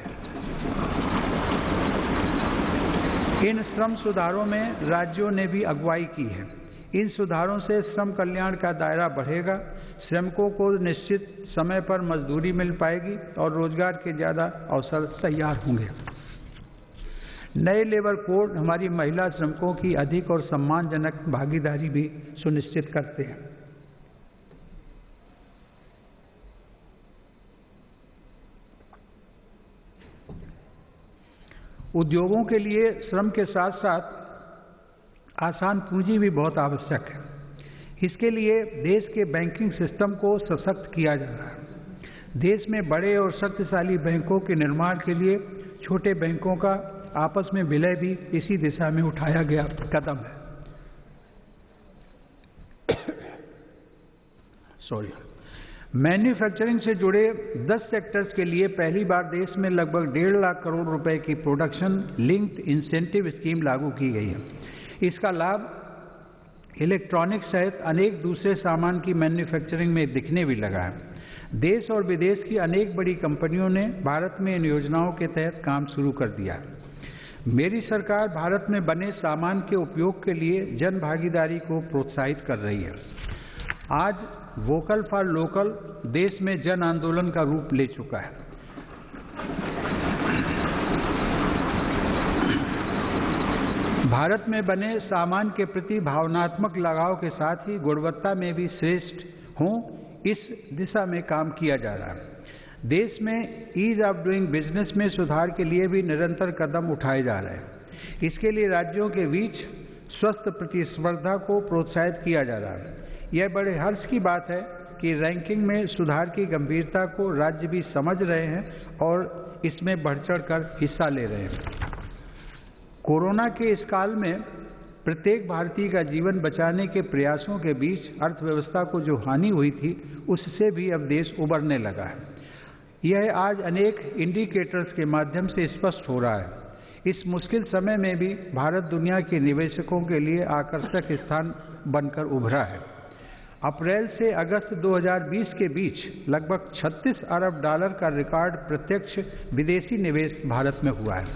इन श्रम सुधारों में राज्यों ने भी अगुवाई की है। इन सुधारों से श्रम कल्याण का दायरा बढ़ेगा, श्रमिकों को निश्चित समय पर मजदूरी मिल पाएगी और रोजगार के ज़्यादा अवसर तैयार होंगे। नए लेबर कोड हमारी महिला श्रमिकों की अधिक और सम्मानजनक भागीदारी भी सुनिश्चित करते हैं। उद्योगों के लिए श्रम के साथ साथ आसान पूंजी भी बहुत आवश्यक है। इसके लिए देश के बैंकिंग सिस्टम को सशक्त किया जा रहा है। देश में बड़े और शक्तिशाली बैंकों के निर्माण के लिए छोटे बैंकों का आपस में विलय भी इसी दिशा में उठाया गया कदम है। मैन्युफैक्चरिंग से जुड़े 10 सेक्टर्स के लिए पहली बार देश में लगभग 1.5 लाख करोड़ रुपए की प्रोडक्शन लिंक्ड इंसेंटिव स्कीम लागू की गई है। इसका लाभ इलेक्ट्रॉनिक्स सहित अनेक दूसरे सामान की मैन्युफैक्चरिंग में दिखने भी लगा है। देश और विदेश की अनेक बड़ी कंपनियों ने भारत में इन योजनाओं के तहत काम शुरू कर दिया है। मेरी सरकार भारत में बने सामान के उपयोग के लिए जन भागीदारी को प्रोत्साहित कर रही है। आज वोकल फॉर लोकल देश में जन आंदोलन का रूप ले चुका है। भारत में बने सामान के प्रति भावनात्मक लगाव के साथ ही गुणवत्ता में भी श्रेष्ठ हों, इस दिशा में काम किया जा रहा है। देश में ईज ऑफ डूइंग बिजनेस में सुधार के लिए भी निरंतर कदम उठाए जा रहे हैं। इसके लिए राज्यों के बीच स्वस्थ प्रतिस्पर्धा को प्रोत्साहित किया जा रहा है। यह बड़े हर्ष की बात है कि रैंकिंग में सुधार की गंभीरता को राज्य भी समझ रहे हैं और इसमें बढ़ चढ़कर हिस्सा ले रहे हैं। कोरोना के इस काल में प्रत्येक भारतीय का जीवन बचाने के प्रयासों के बीच अर्थव्यवस्था को जो हानि हुई थी उससे भी अब देश उबरने लगा है। यह आज अनेक इंडिकेटर्स के माध्यम से स्पष्ट हो रहा है। इस मुश्किल समय में भी भारत दुनिया के निवेशकों के लिए आकर्षक स्थान बनकर उभरा है। अप्रैल से अगस्त 2020 के बीच लगभग $36 अरब का रिकॉर्ड प्रत्यक्ष विदेशी निवेश भारत में हुआ है।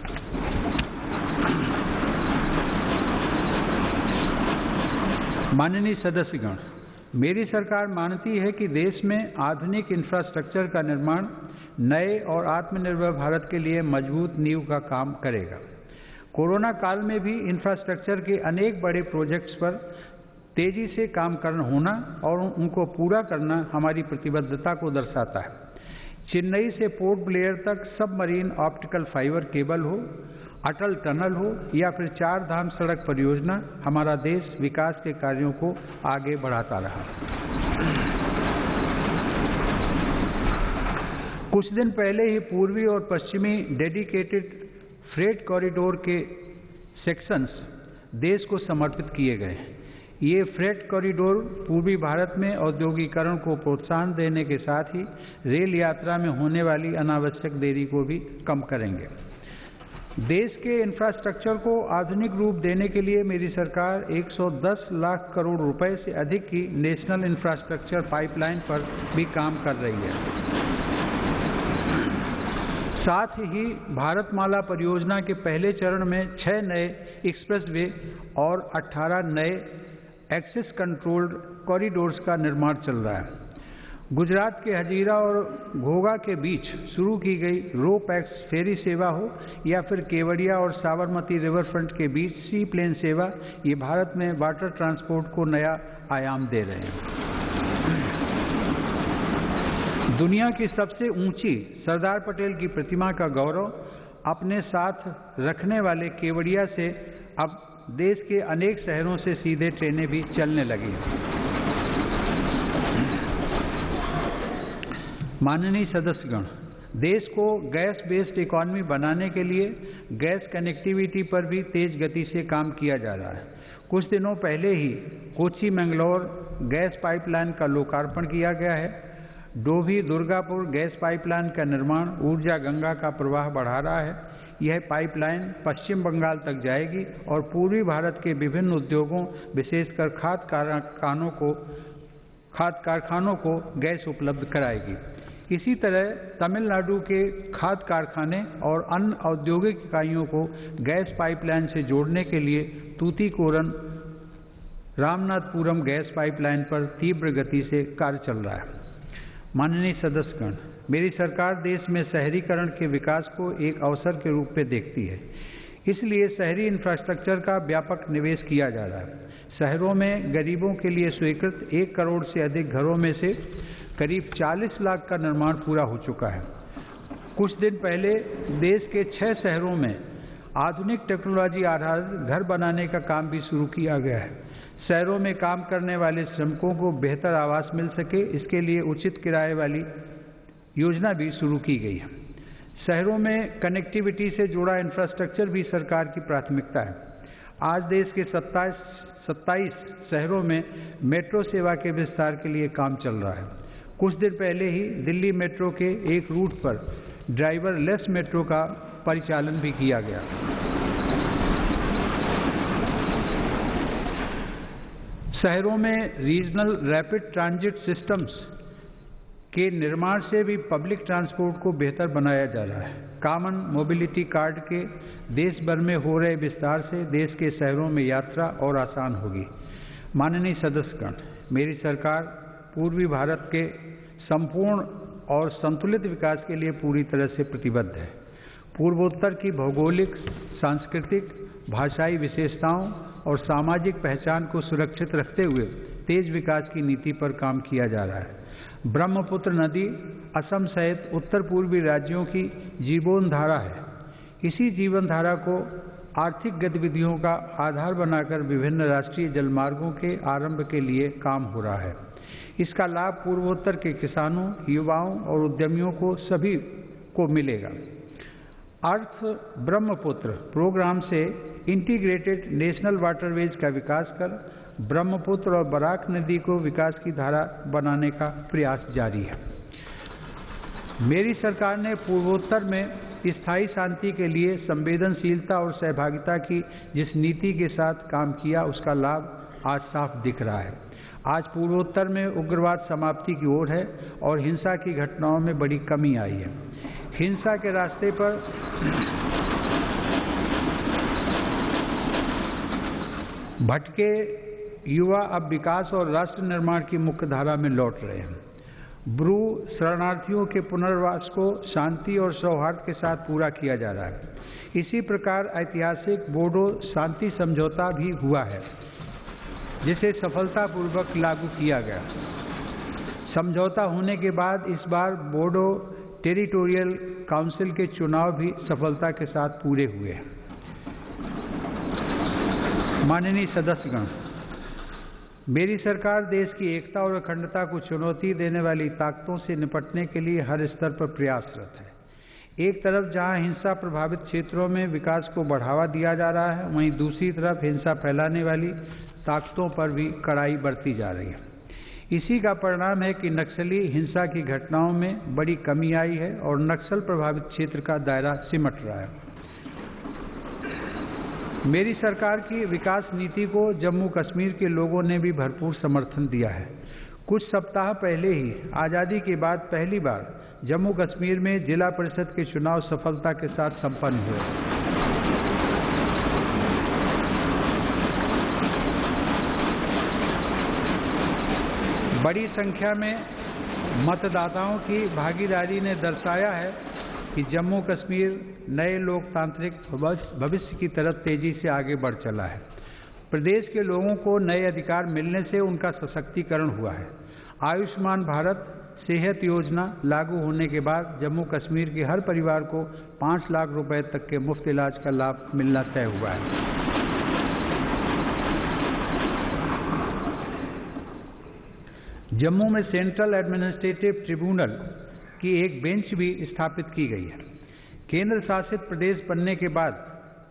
माननीय सदस्यगण, मेरी सरकार मानती है कि देश में आधुनिक इंफ्रास्ट्रक्चर का निर्माण नए और आत्मनिर्भर भारत के लिए मजबूत नींव का काम करेगा। कोरोना काल में भी इंफ्रास्ट्रक्चर के अनेक बड़े प्रोजेक्ट्स पर तेजी से काम करना होना और उनको पूरा करना हमारी प्रतिबद्धता को दर्शाता है। चेन्नई से पोर्ट ब्लेयर तक सबमरीन ऑप्टिकल फाइबर केबल हो, अटल टनल हो या फिर 4 धाम सड़क परियोजना, हमारा देश विकास के कार्यों को आगे बढ़ाता रहा। कुछ दिन पहले ही पूर्वी और पश्चिमी डेडिकेटेड फ्रेट कॉरिडोर के सेक्शंस देश को समर्पित किए गए। ये फ्रेट कॉरिडोर पूर्वी भारत में औद्योगिकरण को प्रोत्साहन देने के साथ ही रेल यात्रा में होने वाली अनावश्यक देरी को भी कम करेंगे। देश के इंफ्रास्ट्रक्चर को आधुनिक रूप देने के लिए मेरी सरकार 110 लाख करोड़ रुपए से अधिक की नेशनल इंफ्रास्ट्रक्चर पाइपलाइन पर भी काम कर रही है। साथ ही भारतमाला परियोजना के पहले चरण में 6 नए एक्सप्रेसवे और 18 नए एक्सेस कंट्रोल्ड कॉरिडोर्स का निर्माण चल रहा है। गुजरात के हजीरा और घोघा के बीच शुरू की गई रो पैक्स फेरी सेवा हो या फिर केवड़िया और साबरमती रिवर फ्रंट के बीच सी प्लेन सेवा, ये भारत में वाटर ट्रांसपोर्ट को नया आयाम दे रहे हैं। दुनिया की सबसे ऊंची सरदार पटेल की प्रतिमा का गौरव अपने साथ रखने वाले केवड़िया से अब देश के अनेक शहरों से सीधे ट्रेनें भी चलने लगी। माननीय सदस्यगण, देश को गैस बेस्ड इकोनॉमी बनाने के लिए गैस कनेक्टिविटी पर भी तेज गति से काम किया जा रहा है। कुछ दिनों पहले ही कोच्चि मैंगलोर गैस पाइपलाइन का लोकार्पण किया गया है। डोभी दुर्गापुर गैस पाइपलाइन का निर्माण ऊर्जा गंगा का प्रवाह बढ़ा रहा है। यह पाइपलाइन पश्चिम बंगाल तक जाएगी और पूर्वी भारत के विभिन्न उद्योगों, विशेषकर खाद कारखानों को गैस उपलब्ध कराएगी। इसी तरह तमिलनाडु के खाद कारखाने और अन्य औद्योगिक इकाइयों को गैस पाइपलाइन से जोड़ने के लिए तूतीकोरन रामनाथपुरम गैस पाइपलाइन पर तीव्र गति से कार्य चल रहा है। माननीय सदस्यगण, मेरी सरकार देश में शहरीकरण के विकास को एक अवसर के रूप में देखती है। इसलिए शहरी इंफ्रास्ट्रक्चर का व्यापक निवेश किया जा रहा है। शहरों में गरीबों के लिए स्वीकृत 1 करोड़ से अधिक घरों में से करीब 40 लाख का निर्माण पूरा हो चुका है। कुछ दिन पहले देश के 6 शहरों में आधुनिक टेक्नोलॉजी आधारित घर बनाने का काम भी शुरू किया गया है। शहरों में काम करने वाले श्रमिकों को बेहतर आवास मिल सके, इसके लिए उचित किराए वाली योजना भी शुरू की गई है। शहरों में कनेक्टिविटी से जुड़ा इंफ्रास्ट्रक्चर भी सरकार की प्राथमिकता है। आज देश के 27 शहरों में मेट्रो सेवा के विस्तार के लिए काम चल रहा है। कुछ दिन पहले ही दिल्ली मेट्रो के एक रूट पर ड्राइवरलेस मेट्रो का परिचालन भी किया गया। शहरों में रीजनल रैपिड ट्रांजिट सिस्टम्स के निर्माण से भी पब्लिक ट्रांसपोर्ट को बेहतर बनाया जा रहा है। कॉमन मोबिलिटी कार्ड के देश भर में हो रहे विस्तार से देश के शहरों में यात्रा और आसान होगी। माननीय सदस्यगण, मेरी सरकार पूर्वी भारत के संपूर्ण और संतुलित विकास के लिए पूरी तरह से प्रतिबद्ध है। पूर्वोत्तर की भौगोलिक, सांस्कृतिक, भाषाई विशेषताओं और सामाजिक पहचान को सुरक्षित रखते हुए तेज विकास की नीति पर काम किया जा रहा है। ब्रह्मपुत्र नदी असम सहित उत्तर पूर्वी राज्यों की जीवन धारा है। इसी जीवन धारा को आर्थिक गतिविधियों का आधार बनाकर विभिन्न राष्ट्रीय जलमार्गों के आरंभ के लिए काम हो रहा है। इसका लाभ पूर्वोत्तर के किसानों, युवाओं और उद्यमियों को सभी को मिलेगा। अर्थ ब्रह्मपुत्र प्रोग्राम से इंटीग्रेटेड नेशनल वाटरवेज का विकास कर ब्रह्मपुत्र और बराक नदी को विकास की धारा बनाने का प्रयास जारी है। मेरी सरकार ने पूर्वोत्तर में स्थायी शांति के लिए संवेदनशीलता और सहभागिता की जिस नीति के साथ काम किया, उसका लाभ आज साफ दिख रहा है। आज पूर्वोत्तर में उग्रवाद समाप्ति की ओर है और हिंसा की घटनाओं में बड़ी कमी आई है। हिंसा के रास्ते पर भटके युवा अब विकास और राष्ट्र निर्माण की मुख्य धारा में लौट रहे हैं। ब्रू शरणार्थियों के पुनर्वास को शांति और सौहार्द के साथ पूरा किया जा रहा है। इसी प्रकार ऐतिहासिक बोडो शांति समझौता भी हुआ है, जिसे सफलतापूर्वक लागू किया गया। समझौता होने के बाद इस बार बोडो टेरिटोरियल काउंसिल के चुनाव भी सफलता के साथ पूरे हुए हैं। माननीय सदस्यगण, मेरी सरकार देश की एकता और अखंडता को चुनौती देने वाली ताकतों से निपटने के लिए हर स्तर पर प्रयासरत है। एक तरफ जहां हिंसा प्रभावित क्षेत्रों में विकास को बढ़ावा दिया जा रहा है, वहीं दूसरी तरफ हिंसा फैलाने वाली ताकतों पर भी कड़ाई बरती जा रही है। इसी का परिणाम है कि नक्सली हिंसा की घटनाओं में बड़ी कमी आई है और नक्सल प्रभावित क्षेत्र का दायरा सिमट रहा है। मेरी सरकार की विकास नीति को जम्मू कश्मीर के लोगों ने भी भरपूर समर्थन दिया है। कुछ सप्ताह पहले ही आज़ादी के बाद पहली बार जम्मू कश्मीर में जिला परिषद के चुनाव सफलता के साथ संपन्न हुए। बड़ी संख्या में मतदाताओं की भागीदारी ने दर्शाया है कि जम्मू कश्मीर नए लोकतांत्रिक भविष्य की तरफ तेजी से आगे बढ़ चला है। प्रदेश के लोगों को नए अधिकार मिलने से उनका सशक्तिकरण हुआ है। आयुष्मान भारत सेहत योजना लागू होने के बाद जम्मू कश्मीर के हर परिवार को 5 लाख रुपए तक के मुफ्त इलाज का लाभ मिलना तय हुआ है। जम्मू में सेंट्रल एडमिनिस्ट्रेटिव ट्रिब्यूनल की एक बेंच भी स्थापित की गई है। केंद्र शासित प्रदेश बनने के बाद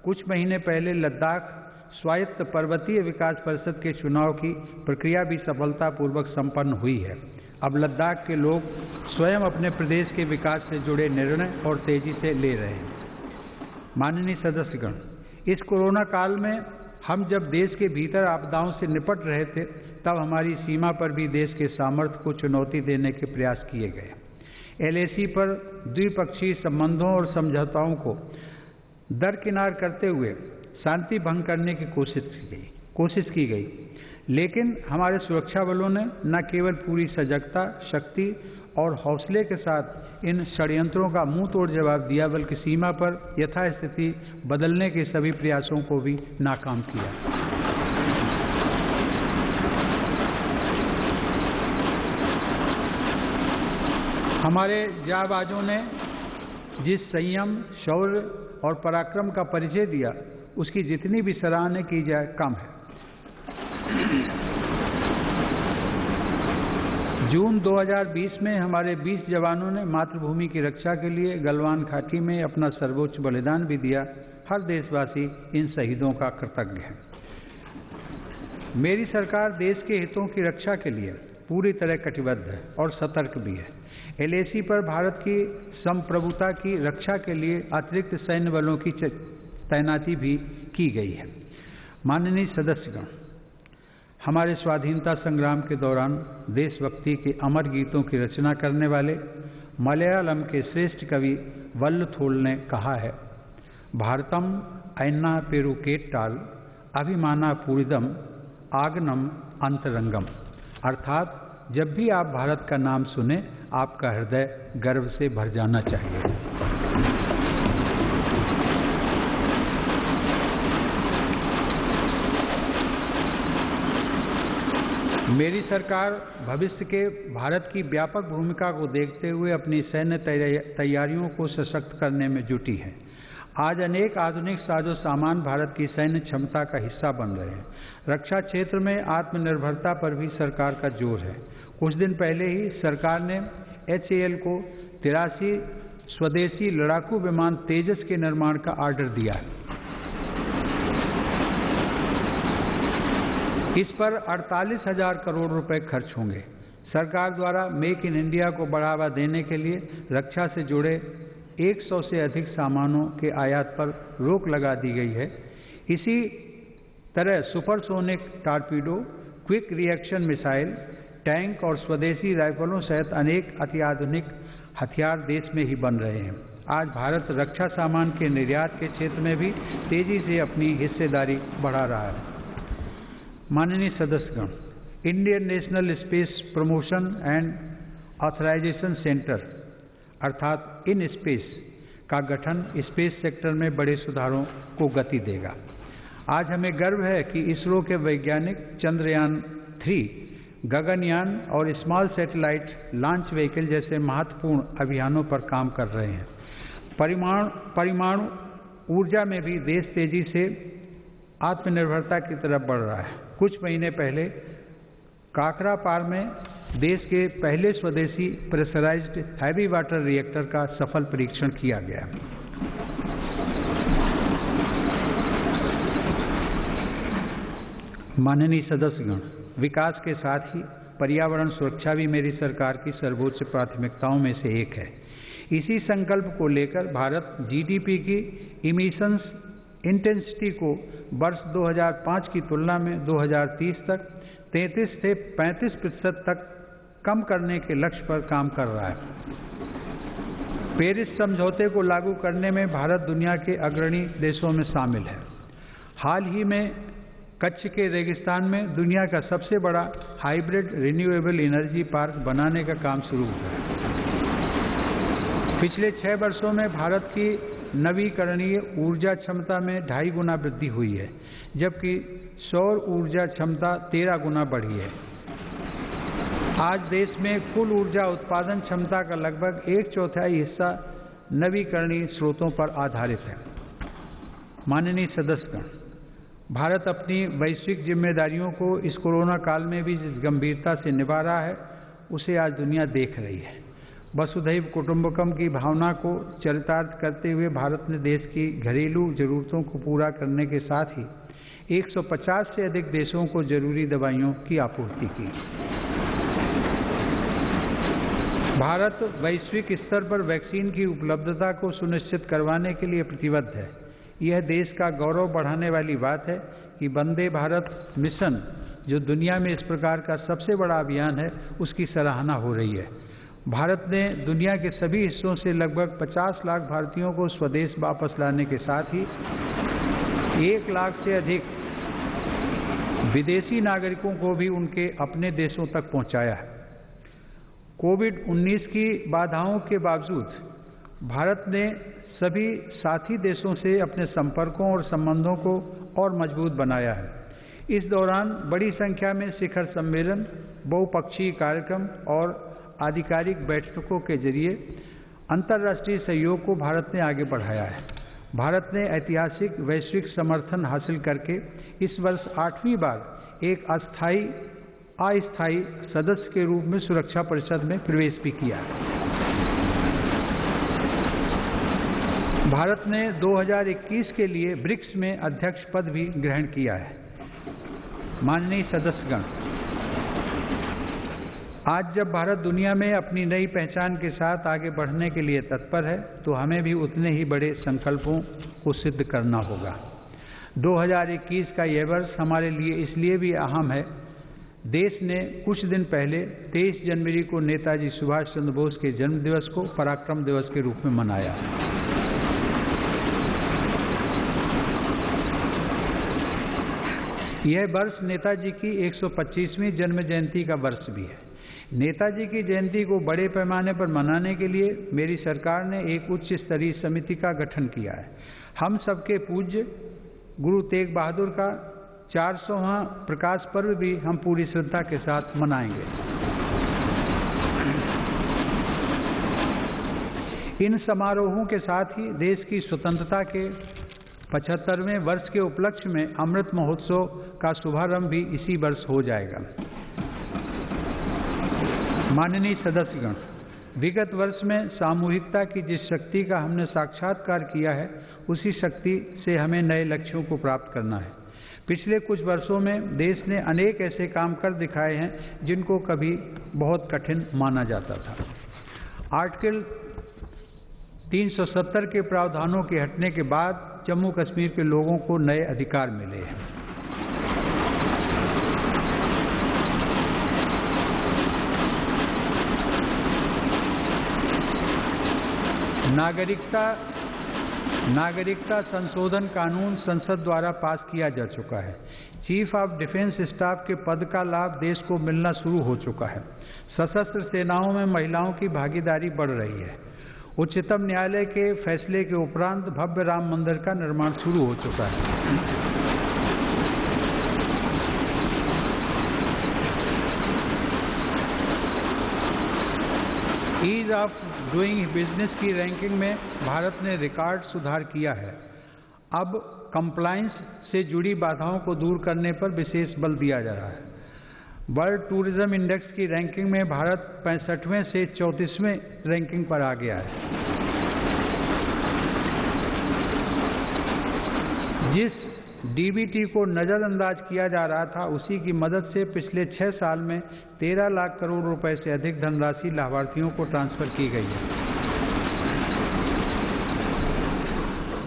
कुछ महीने पहले लद्दाख स्वायत्त पर्वतीय विकास परिषद के चुनाव की प्रक्रिया भी सफलतापूर्वक संपन्न हुई है। अब लद्दाख के लोग स्वयं अपने प्रदेश के विकास से जुड़े निर्णय और तेजी से ले रहे हैं। माननीय सदस्यगण, इस कोरोना काल में हम जब देश के भीतर आपदाओं से निपट रहे थे, तब हमारी सीमा पर भी देश के सामर्थ्य को चुनौती देने के प्रयास किए गए। LAC पर द्विपक्षीय संबंधों और समझौताओं को दरकिनार करते हुए शांति भंग करने की कोशिश की गई, लेकिन हमारे सुरक्षा बलों ने न केवल पूरी सजगता, शक्ति और हौसले के साथ इन षड्यंत्रों का मुंह तोड़ जवाब दिया, बल्कि सीमा पर यथास्थिति बदलने के सभी प्रयासों को भी नाकाम किया। हमारे जांबाजों ने जिस संयम, शौर्य और पराक्रम का परिचय दिया, उसकी जितनी भी सराहना की जाए कम है। जून 2020 में हमारे 20 जवानों ने मातृभूमि की रक्षा के लिए गलवान घाटी में अपना सर्वोच्च बलिदान भी दिया। हर देशवासी इन शहीदों का कृतज्ञ है। मेरी सरकार देश के हितों की रक्षा के लिए पूरी तरह कटिबद्ध है और सतर्क भी है। LAC पर भारत की संप्रभुता की रक्षा के लिए अतिरिक्त सैन्य बलों की तैनाती भी की गई है। माननीय सदस्यगण, हमारे स्वाधीनता संग्राम के दौरान देशभक्ति के अमर गीतों की रचना करने वाले मलयालम के श्रेष्ठ कवि वल्लथोल ने कहा है, भारतम ऐन्ना पेरुकेट्टाल अभिमाना पूरिदम आगनम अंतरंगम। अर्थात जब भी आप भारत का नाम सुने, आपका हृदय गर्व से भर जाना चाहिए। मेरी सरकार भविष्य के भारत की व्यापक भूमिका को देखते हुए अपनी सैन्य तैयारियों को सशक्त करने में जुटी है। आज अनेक आधुनिक साजो सामान भारत की सैन्य क्षमता का हिस्सा बन रहे हैं। रक्षा क्षेत्र में आत्मनिर्भरता पर भी सरकार का जोर है। कुछ दिन पहले ही सरकार ने HAL को 83 स्वदेशी लड़ाकू विमान तेजस के निर्माण का ऑर्डर दिया है। इस पर 48,000 करोड़ रुपए खर्च होंगे। सरकार द्वारा मेक इन इंडिया को बढ़ावा देने के लिए रक्षा से जुड़े 100 से अधिक सामानों के आयात पर रोक लगा दी गई है। इसी तरह supersonic torpedo, quick reaction missile, tank और स्वदेशी राइफलों सहित अनेक अत्याधुनिक हथियार देश में ही बन रहे हैं। आज भारत रक्षा सामान के निर्यात के क्षेत्र में भी तेजी से अपनी हिस्सेदारी बढ़ा रहा है। माननीय सदस्यगण, Indian National Space Promotion and Authorisation Centre अर्थात इन स्पेस का गठन स्पेस सेक्टर में बड़े सुधारों को गति देगा। आज हमें गर्व है कि इसरो के वैज्ञानिक चंद्रयान 3, गगनयान और स्मॉल सैटेलाइट लॉन्च व्हीकल जैसे महत्वपूर्ण अभियानों पर काम कर रहे हैं। परमाणु ऊर्जा में भी देश तेजी से आत्मनिर्भरता की तरफ बढ़ रहा है। कुछ महीने पहले काकरापार में देश के पहले स्वदेशी प्रेशराइज्ड हैवी वाटर रिएक्टर का सफल परीक्षण किया गया। माननीय सदस्यगण, विकास के साथ ही पर्यावरण सुरक्षा भी मेरी सरकार की सर्वोच्च प्राथमिकताओं में से एक है। इसी संकल्प को लेकर भारत जीडीपी की इमिशंस इंटेंसिटी को वर्ष 2005 की तुलना में 2030 तक 33 से 35% तक कम करने के लक्ष्य पर काम कर रहा है। पेरिस समझौते को लागू करने में भारत दुनिया के अग्रणी देशों में शामिल है। हाल ही में कच्छ के रेगिस्तान में दुनिया का सबसे बड़ा हाइब्रिड रिन्यूएबल एनर्जी पार्क बनाने का काम शुरू हुआ है। पिछले 6 वर्षों में भारत की नवीकरणीय ऊर्जा क्षमता में 2.5 गुना वृद्धि हुई है, जबकि सौर ऊर्जा क्षमता 13 गुना बढ़ी है। आज देश में कुल ऊर्जा उत्पादन क्षमता का लगभग 1/4 हिस्सा नवीकरणीय स्रोतों पर आधारित है। माननीय सदस्यगण, भारत अपनी वैश्विक जिम्मेदारियों को इस कोरोना काल में भी जिस गंभीरता से निभा रहा है, उसे आज दुनिया देख रही है। वसुधैव कुटुंबकम की भावना को चरितार्थ करते हुए भारत ने देश की घरेलू जरूरतों को पूरा करने के साथ ही 150 से अधिक देशों को जरूरी दवाइयों की आपूर्ति की। भारत वैश्विक स्तर पर वैक्सीन की उपलब्धता को सुनिश्चित करवाने के लिए प्रतिबद्ध है। यह देश का गौरव बढ़ाने वाली बात है कि वंदे भारत मिशन, जो दुनिया में इस प्रकार का सबसे बड़ा अभियान है, उसकी सराहना हो रही है। भारत ने दुनिया के सभी हिस्सों से लगभग 50 लाख भारतीयों को स्वदेश वापस लाने के साथ ही 1 लाख से अधिक विदेशी नागरिकों को भी उनके अपने देशों तक पहुंचाया है। कोविड-19 की बाधाओं के बावजूद भारत ने सभी साथी देशों से अपने संपर्कों और संबंधों को और मजबूत बनाया है। इस दौरान बड़ी संख्या में शिखर सम्मेलन, बहुपक्षीय कार्यक्रम और आधिकारिक बैठकों के जरिए अंतर्राष्ट्रीय सहयोग को भारत ने आगे बढ़ाया है। भारत ने ऐतिहासिक वैश्विक समर्थन हासिल करके इस वर्ष 8वीं बार एक अस्थायी सदस्य के रूप में सुरक्षा परिषद में प्रवेश भी किया है। भारत ने 2021 के लिए ब्रिक्स में अध्यक्ष पद भी ग्रहण किया है। माननीय सदस्यगण, आज जब भारत दुनिया में अपनी नई पहचान के साथ आगे बढ़ने के लिए तत्पर है, तो हमें भी उतने ही बड़े संकल्पों को सिद्ध करना होगा। 2021 का यह वर्ष हमारे लिए इसलिए भी अहम है, देश ने कुछ दिन पहले 23 जनवरी को नेताजी सुभाष चंद्र बोस के जन्म दिवस को पराक्रम दिवस के रूप में मनाया। यह वर्ष नेताजी की 125वीं जन्म जयंती का वर्ष भी है। नेताजी की जयंती को बड़े पैमाने पर मनाने के लिए मेरी सरकार ने एक उच्च स्तरीय समिति का गठन किया है। हम सबके पूज्य गुरु तेग बहादुर का 400वां प्रकाश पर्व भी हम पूरी श्रद्धा के साथ मनाएंगे। इन समारोहों के साथ ही देश की स्वतंत्रता के 75वें वर्ष के उपलक्ष्य में अमृत महोत्सव का शुभारंभ भी इसी वर्ष हो जाएगा। माननीय सदस्यगण, विगत वर्ष में सामूहिकता की जिस शक्ति का हमने साक्षात्कार किया है, उसी शक्ति से हमें नए लक्ष्यों को प्राप्त करना है। पिछले कुछ वर्षों में देश ने अनेक ऐसे काम कर दिखाए हैं जिनको कभी बहुत कठिन माना जाता था। आर्टिकल 370 के प्रावधानों के हटने के बाद जम्मू कश्मीर के लोगों को नए अधिकार मिले हैं। नागरिकता संशोधन कानून संसद द्वारा पास किया जा चुका है। चीफ ऑफ डिफेंस स्टाफ के पद का लाभ देश को मिलना शुरू हो चुका है। सशस्त्र सेनाओं में महिलाओं की भागीदारी बढ़ रही है। उच्चतम न्यायालय के फैसले के उपरांत भव्य राम मंदिर का निर्माण शुरू हो चुका है। ईज ऑफ डूइंग बिजनेस की रैंकिंग में भारत ने रिकॉर्ड सुधार किया है। अब कंप्लायंस से जुड़ी बाधाओं को दूर करने पर विशेष बल दिया जा रहा है। वर्ल्ड टूरिज्म इंडेक्स की रैंकिंग में भारत 65वें से 34वें रैंकिंग पर आ गया है। जिस डीबीटी को नज़रअंदाज किया जा रहा था, उसी की मदद से पिछले 6 साल में 13 लाख करोड़ रुपए से अधिक धनराशि लाभार्थियों को ट्रांसफर की गई है।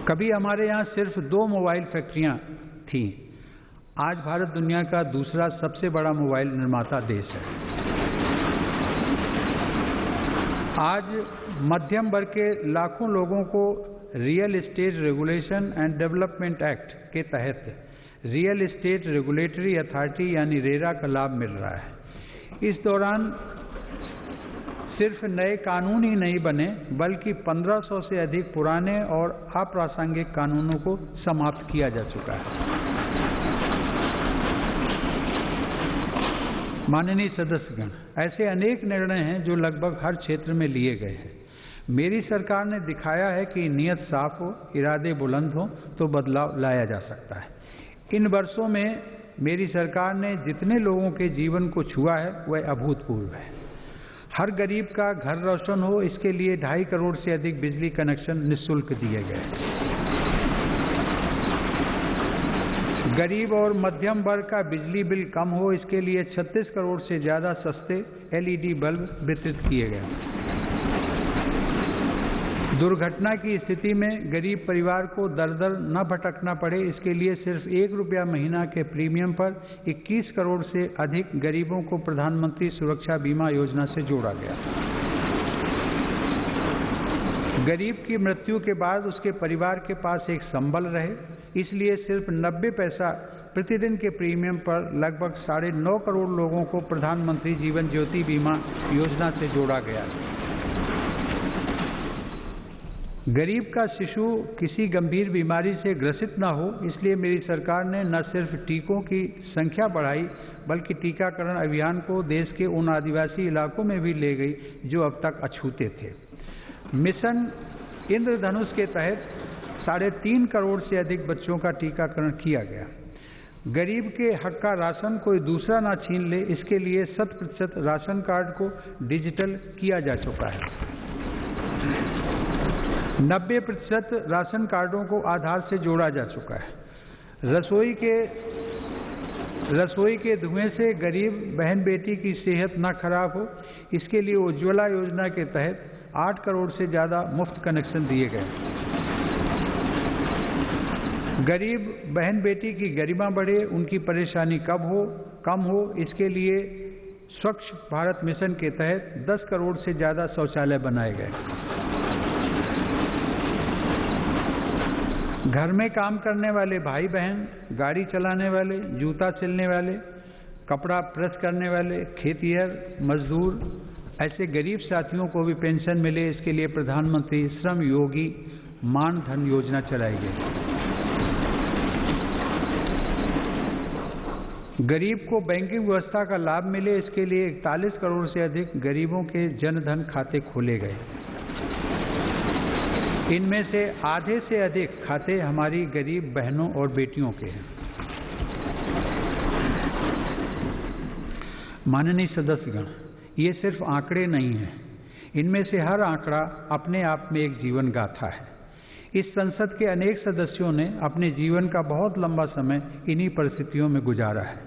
कभी हमारे यहाँ सिर्फ 2 मोबाइल फैक्ट्रियाँ थीं। आज भारत दुनिया का दूसरा सबसे बड़ा मोबाइल निर्माता देश है। आज मध्यम वर्ग के लाखों लोगों को real estate regulation and development act के तहत रियल एस्टेट रेगुलेटरी अथॉरिटी यानी रेरा का लाभ मिल रहा है। इस दौरान सिर्फ नए कानून ही नहीं बने, बल्कि 1500 से अधिक पुराने और अप्रासंगिक कानूनों को समाप्त किया जा चुका है। माननीय सदस्यगण, ऐसे अनेक निर्णय हैं जो लगभग हर क्षेत्र में लिए गए हैं। मेरी सरकार ने दिखाया है कि नीयत साफ हो, इरादे बुलंद हो तो बदलाव लाया जा सकता है। इन वर्षों में मेरी सरकार ने जितने लोगों के जीवन को छुआ है वह अभूतपूर्व है। हर गरीब का घर रोशन हो, इसके लिए 2.5 करोड़ से अधिक बिजली कनेक्शन निःशुल्क दिए गए। गरीब और मध्यम वर्ग का बिजली बिल कम हो, इसके लिए 36 करोड़ से ज़्यादा सस्ते LED बल्ब वितरित किए गए। दुर्घटना की स्थिति में गरीब परिवार को दर दर न भटकना पड़े, इसके लिए सिर्फ 1 रुपया महीना के प्रीमियम पर 21 करोड़ से अधिक गरीबों को प्रधानमंत्री सुरक्षा बीमा योजना से जोड़ा गया। गरीब की मृत्यु के बाद उसके परिवार के पास एक संबल रहे, इसलिए सिर्फ 90 पैसा प्रतिदिन के प्रीमियम पर लगभग 9.5 करोड़ लोगों को प्रधानमंत्री जीवन ज्योति बीमा योजना से जोड़ा गया। गरीब का शिशु किसी गंभीर बीमारी से ग्रसित न हो, इसलिए मेरी सरकार ने न सिर्फ टीकों की संख्या बढ़ाई, बल्कि टीकाकरण अभियान को देश के उन आदिवासी इलाकों में भी ले गई जो अब तक अछूते थे। मिशन इंद्रधनुष के तहत 3.5 करोड़ से अधिक बच्चों का टीकाकरण किया गया। गरीब के हक का राशन कोई दूसरा ना छीन ले, इसके लिए 100% राशन कार्ड को डिजिटल किया जा चुका है। 90% राशन कार्डों को आधार से जोड़ा जा चुका है। रसोई के धुएं से गरीब बहन बेटी की सेहत न खराब हो, इसके लिए उज्ज्वला योजना के तहत 8 करोड़ से ज़्यादा मुफ्त कनेक्शन दिए गए। गरीब बहन बेटी की गरिमा बढ़े, उनकी परेशानी कम हो, इसके लिए स्वच्छ भारत मिशन के तहत 10 करोड़ से ज़्यादा शौचालय बनाए गए। घर में काम करने वाले भाई बहन, गाड़ी चलाने वाले, जूता सिलने वाले, कपड़ा प्रेस करने वाले, खेतिहर मजदूर, ऐसे गरीब साथियों को भी पेंशन मिले, इसके लिए प्रधानमंत्री श्रम योगी मान धन योजना चलाई गई। गरीब को बैंकिंग व्यवस्था का लाभ मिले, इसके लिए 41 करोड़ से अधिक गरीबों के जनधन खाते खोले गए। इनमें से आधे से अधिक खाते हमारी गरीब बहनों और बेटियों के हैं। माननीय सदस्यगण, ये सिर्फ आंकड़े नहीं हैं, इनमें से हर आंकड़ा अपने आप में एक जीवन गाथा है। इस संसद के अनेक सदस्यों ने अपने जीवन का बहुत लंबा समय इन्हीं परिस्थितियों में गुजारा है।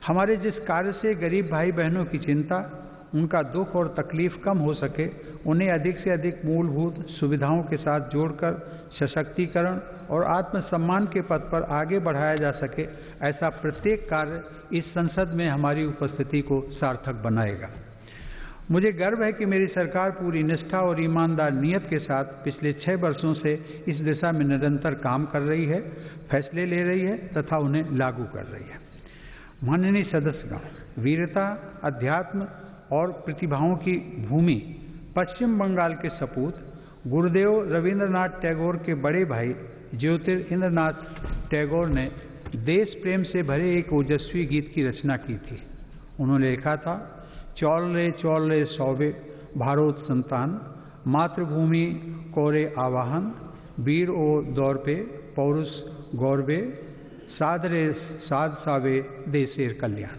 हमारे जिस कार्य से गरीब भाई बहनों की चिंता, उनका दुख और तकलीफ कम हो सके, उन्हें अधिक से अधिक मूलभूत सुविधाओं के साथ जोड़कर सशक्तिकरण और आत्मसम्मान के पथ पर आगे बढ़ाया जा सके, ऐसा प्रत्येक कार्य इस संसद में हमारी उपस्थिति को सार्थक बनाएगा। मुझे गर्व है कि मेरी सरकार पूरी निष्ठा और ईमानदार नीयत के साथ पिछले 6 वर्षों से इस दिशा में निरंतर काम कर रही है, फैसले ले रही है तथा उन्हें लागू कर रही है। माननीय सदस्यगण, वीरता, अध्यात्म और प्रतिभाओं की भूमि पश्चिम बंगाल के सपूत गुरुदेव रविंद्रनाथ टैगोर के बड़े भाई ज्योतिरिंद्रनाथ टैगोर ने देश प्रेम से भरे एक ओजस्वी गीत की रचना की थी। उन्होंने लिखा था, चौल रे सौबे भारोत संतान, मातृभूमि कोरे आवाहन, वीर ओ दौर पे पौरुष गौरवे सादरे साध सावे देशेर कल्याण।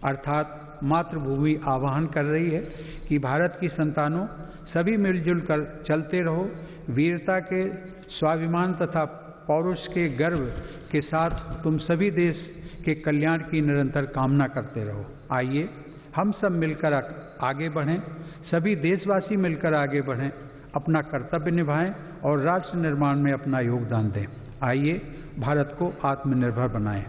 अर्थात मातृभूमि आह्वान कर रही है कि भारत की संतानों सभी मिलजुल कर चलते रहो, वीरता के स्वाभिमान तथा पौरुष के गर्व के साथ तुम सभी देश के कल्याण की निरंतर कामना करते रहो। आइए हम सब मिलकर आगे बढ़ें, सभी देशवासी मिलकर आगे बढ़ें, अपना कर्तव्य निभाएं और राष्ट्र निर्माण में अपना योगदान दें। आइए भारत को आत्मनिर्भर बनाएं।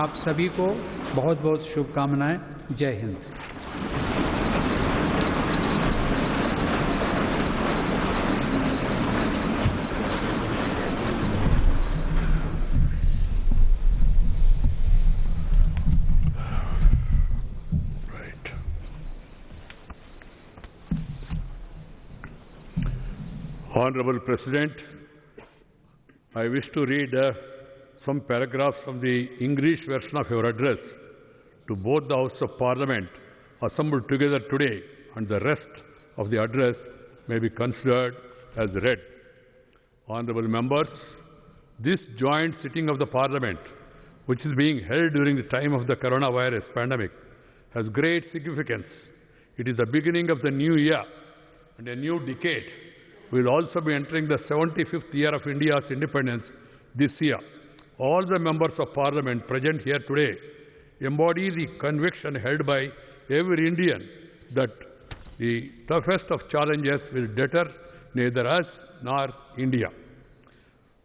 आप सभी को बहुत बहुत शुभकामनाएं। जय Hind. Honorable President, I wish to read some paragraphs from the English version of your address to both the House of Parliament assembled together today, and the rest of the address may be considered as read. Honorable members, this joint sitting of the Parliament, which is being held during the time of the coronavirus pandemic, has great significance. It is the beginning of the new year and a new decade. We will also be entering the 75th year of India's independence this year. All the members of Parliament present here today embody the conviction held by every Indian that the toughest of challenges will deter neither us nor India.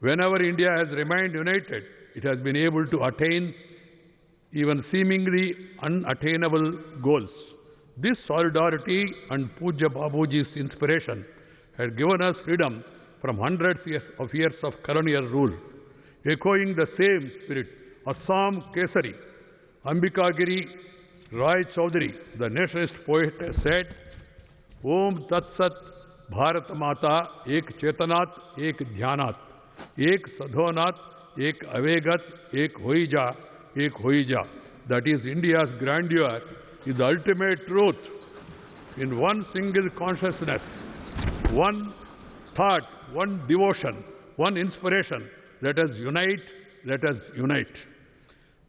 Whenever India has remained united, it has been able to attain even seemingly unattainable goals. This solidarity and Pujya Babuji's inspiration had given us freedom from hundreds of years of colonial rule. Echoing the same spirit, Assam Kesari, Ambikagiri Rai Chaudhary, the nationalist poet, said, Om Tat Sat Bharat Mata Ek Chetanat Ek Dhyanat Ek Sadhonat Ek Avegat Ek Hoija Ek Hoija. That is, India's grandeur is the ultimate truth in one single consciousness, one thought, one devotion, one inspiration. Let us unite, let us unite.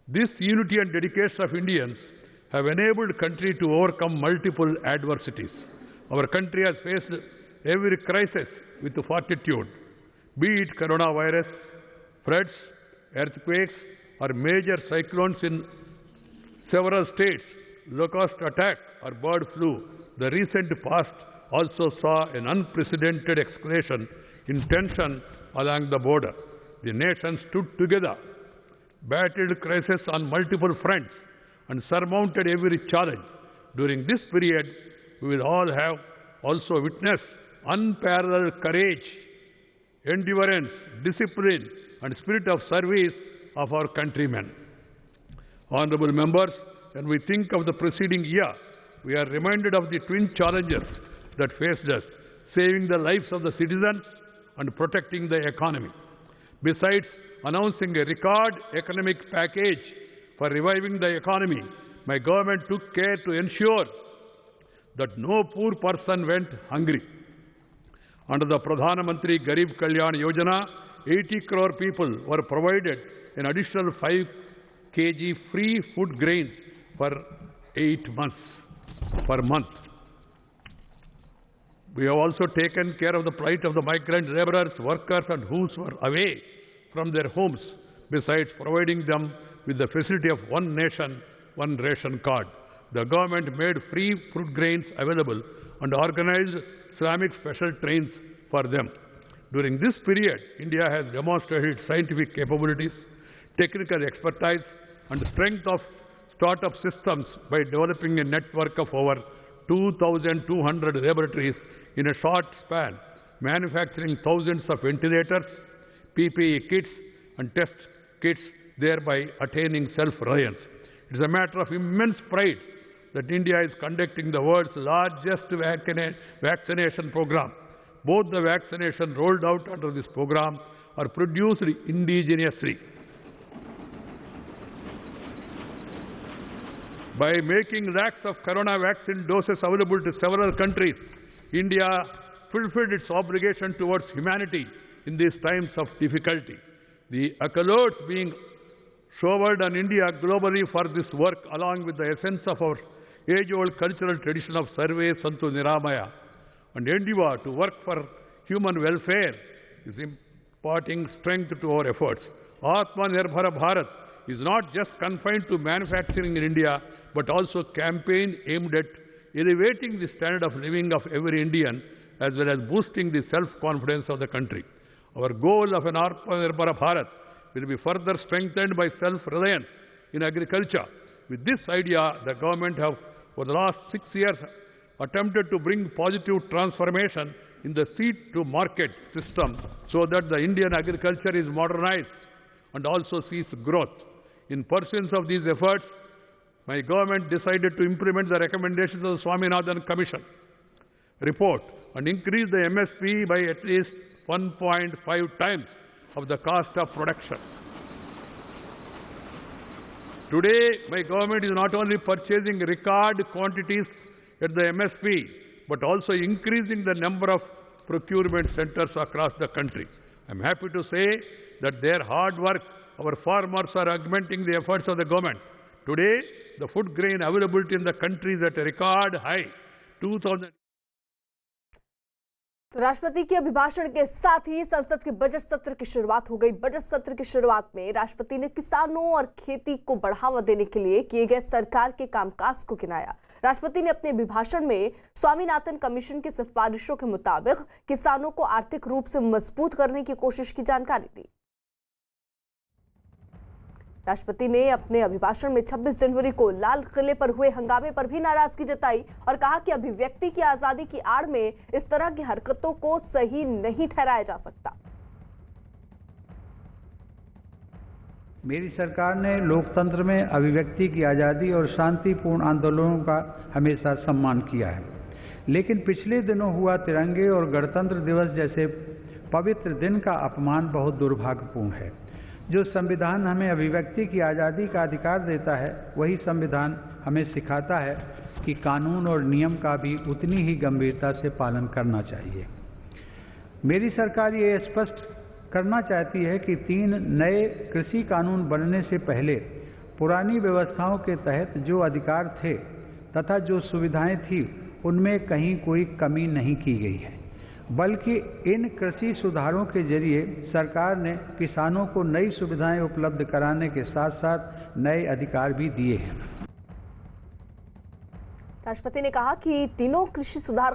This unity and dedication of Indians have enabled country to overcome multiple adversities. Our country has faced every crisis with fortitude, be it coronavirus, floods, earthquakes, or major cyclones in several states, locust attack or bird flu. The recent past also saw an unprecedented escalation in tension along the border. The nation stood together, battled crisis on multiple fronts, and surmounted every challenge. During this period, we will all have also witnessed unparalleled courage, endurance, discipline, and spirit of service of our countrymen. Honorable members, when we think of the preceding year, we are reminded of the twin challenges that faced us, saving the lives of the citizens and protecting the economy. Besides announcing a record economic package for reviving the economy, my government took care to ensure that no poor person went hungry. Under the Pradhana Mantri Garib Kalyan Yojana, 80 crore people were provided an additional 5 kg free food grains for 8 months per month. We have also taken care of the plight of the migrant laborers, workers, and who were away from their homes, besides providing them with the facility of one nation, one ration card. The government made free fruit grains available and organized Islamic special trains for them. During this period, India has demonstrated scientific capabilities, technical expertise, and strength of startup systems by developing a network of over 2,200 laboratories in a short span, manufacturing thousands of ventilators, PPE kits, and test kits, thereby attaining self-reliance. It is a matter of immense pride that India is conducting the world's largest vaccination program. Both the vaccinations rolled out under this program are produced indigenously. By making lakhs of corona vaccine doses available to several countries, India fulfilled its obligation towards humanity in these times of difficulty. The accolades being showered on India globally for this work, along with the essence of our age-old cultural tradition of Sarve Santu Niramaya and endeavor to work for human welfare, is imparting strength to our efforts. Atmanirbhar Bharat is not just confined to manufacturing in India, but also campaign aimed at elevating the standard of living of every Indian, as well as boosting the self-confidence of the country. Our goal of an Atmanirbhar Bharat will be further strengthened by self-reliance in agriculture. With this idea, the government have, for the last 6 years, attempted to bring positive transformation in the seed-to-market system so that the Indian agriculture is modernized and also sees growth. In pursuance of these efforts, my government decided to implement the recommendations of the Swaminathan Commission report and increase the MSP by at least 1.5 times of the cost of production. Today, my government is not only purchasing record quantities at the MSP, but also increasing the number of procurement centers across the country. I am happy to say that their hard work, our farmers are augmenting the efforts of the government. Today, the food grain availability in the country is at a record high, 2000. तो राष्ट्रपति के अभिभाषण के साथ ही संसद के budget सत्र की शुरुआत हो गई। बजट सत्र की शुरुआत में राष्ट्रपति ने किसानों और खेती को बढ़ावा देने के लिए किए गए सरकार के कामकाज को गिनाया। राष्ट्रपति ने अपने अभिभाषण में स्वामीनाथन कमीशन की सिफारिशों के मुताबिक किसानों को आर्थिक रूप से मजबूत करने की कोशिश की जानकारी दी। राष्ट्रपति ने अपने अभिभाषण में 26 जनवरी को लाल किले पर हुए हंगामे पर भी नाराजगी जताई और कहा कि अभिव्यक्ति की आजादी की आड़ में इस तरह की हरकतों को सही नहीं ठहराया जा सकता। मेरी सरकार ने लोकतंत्र में अभिव्यक्ति की आज़ादी और शांतिपूर्ण आंदोलनों का हमेशा सम्मान किया है, लेकिन पिछले दिनों हुआ तिरंगे और गणतंत्र दिवस जैसे पवित्र दिन का अपमान बहुत दुर्भाग्यपूर्ण है। जो संविधान हमें अभिव्यक्ति की आज़ादी का अधिकार देता है, वही संविधान हमें सिखाता है कि कानून और नियम का भी उतनी ही गंभीरता से पालन करना चाहिए। मेरी सरकार ये स्पष्ट करना चाहती है कि 3 नए कृषि कानून बनने से पहले पुरानी व्यवस्थाओं के तहत जो अधिकार थे तथा जो सुविधाएं थी, उनमें कहीं कोई कमी नहीं की गई है, बल्कि इन कृषि सुधारों के जरिए सरकार ने किसानों को नई सुविधाएं उपलब्ध कराने के साथ साथ नए अधिकार भी दिए हैं। राष्ट्रपति ने कहा कि तीनों कृषि सुधार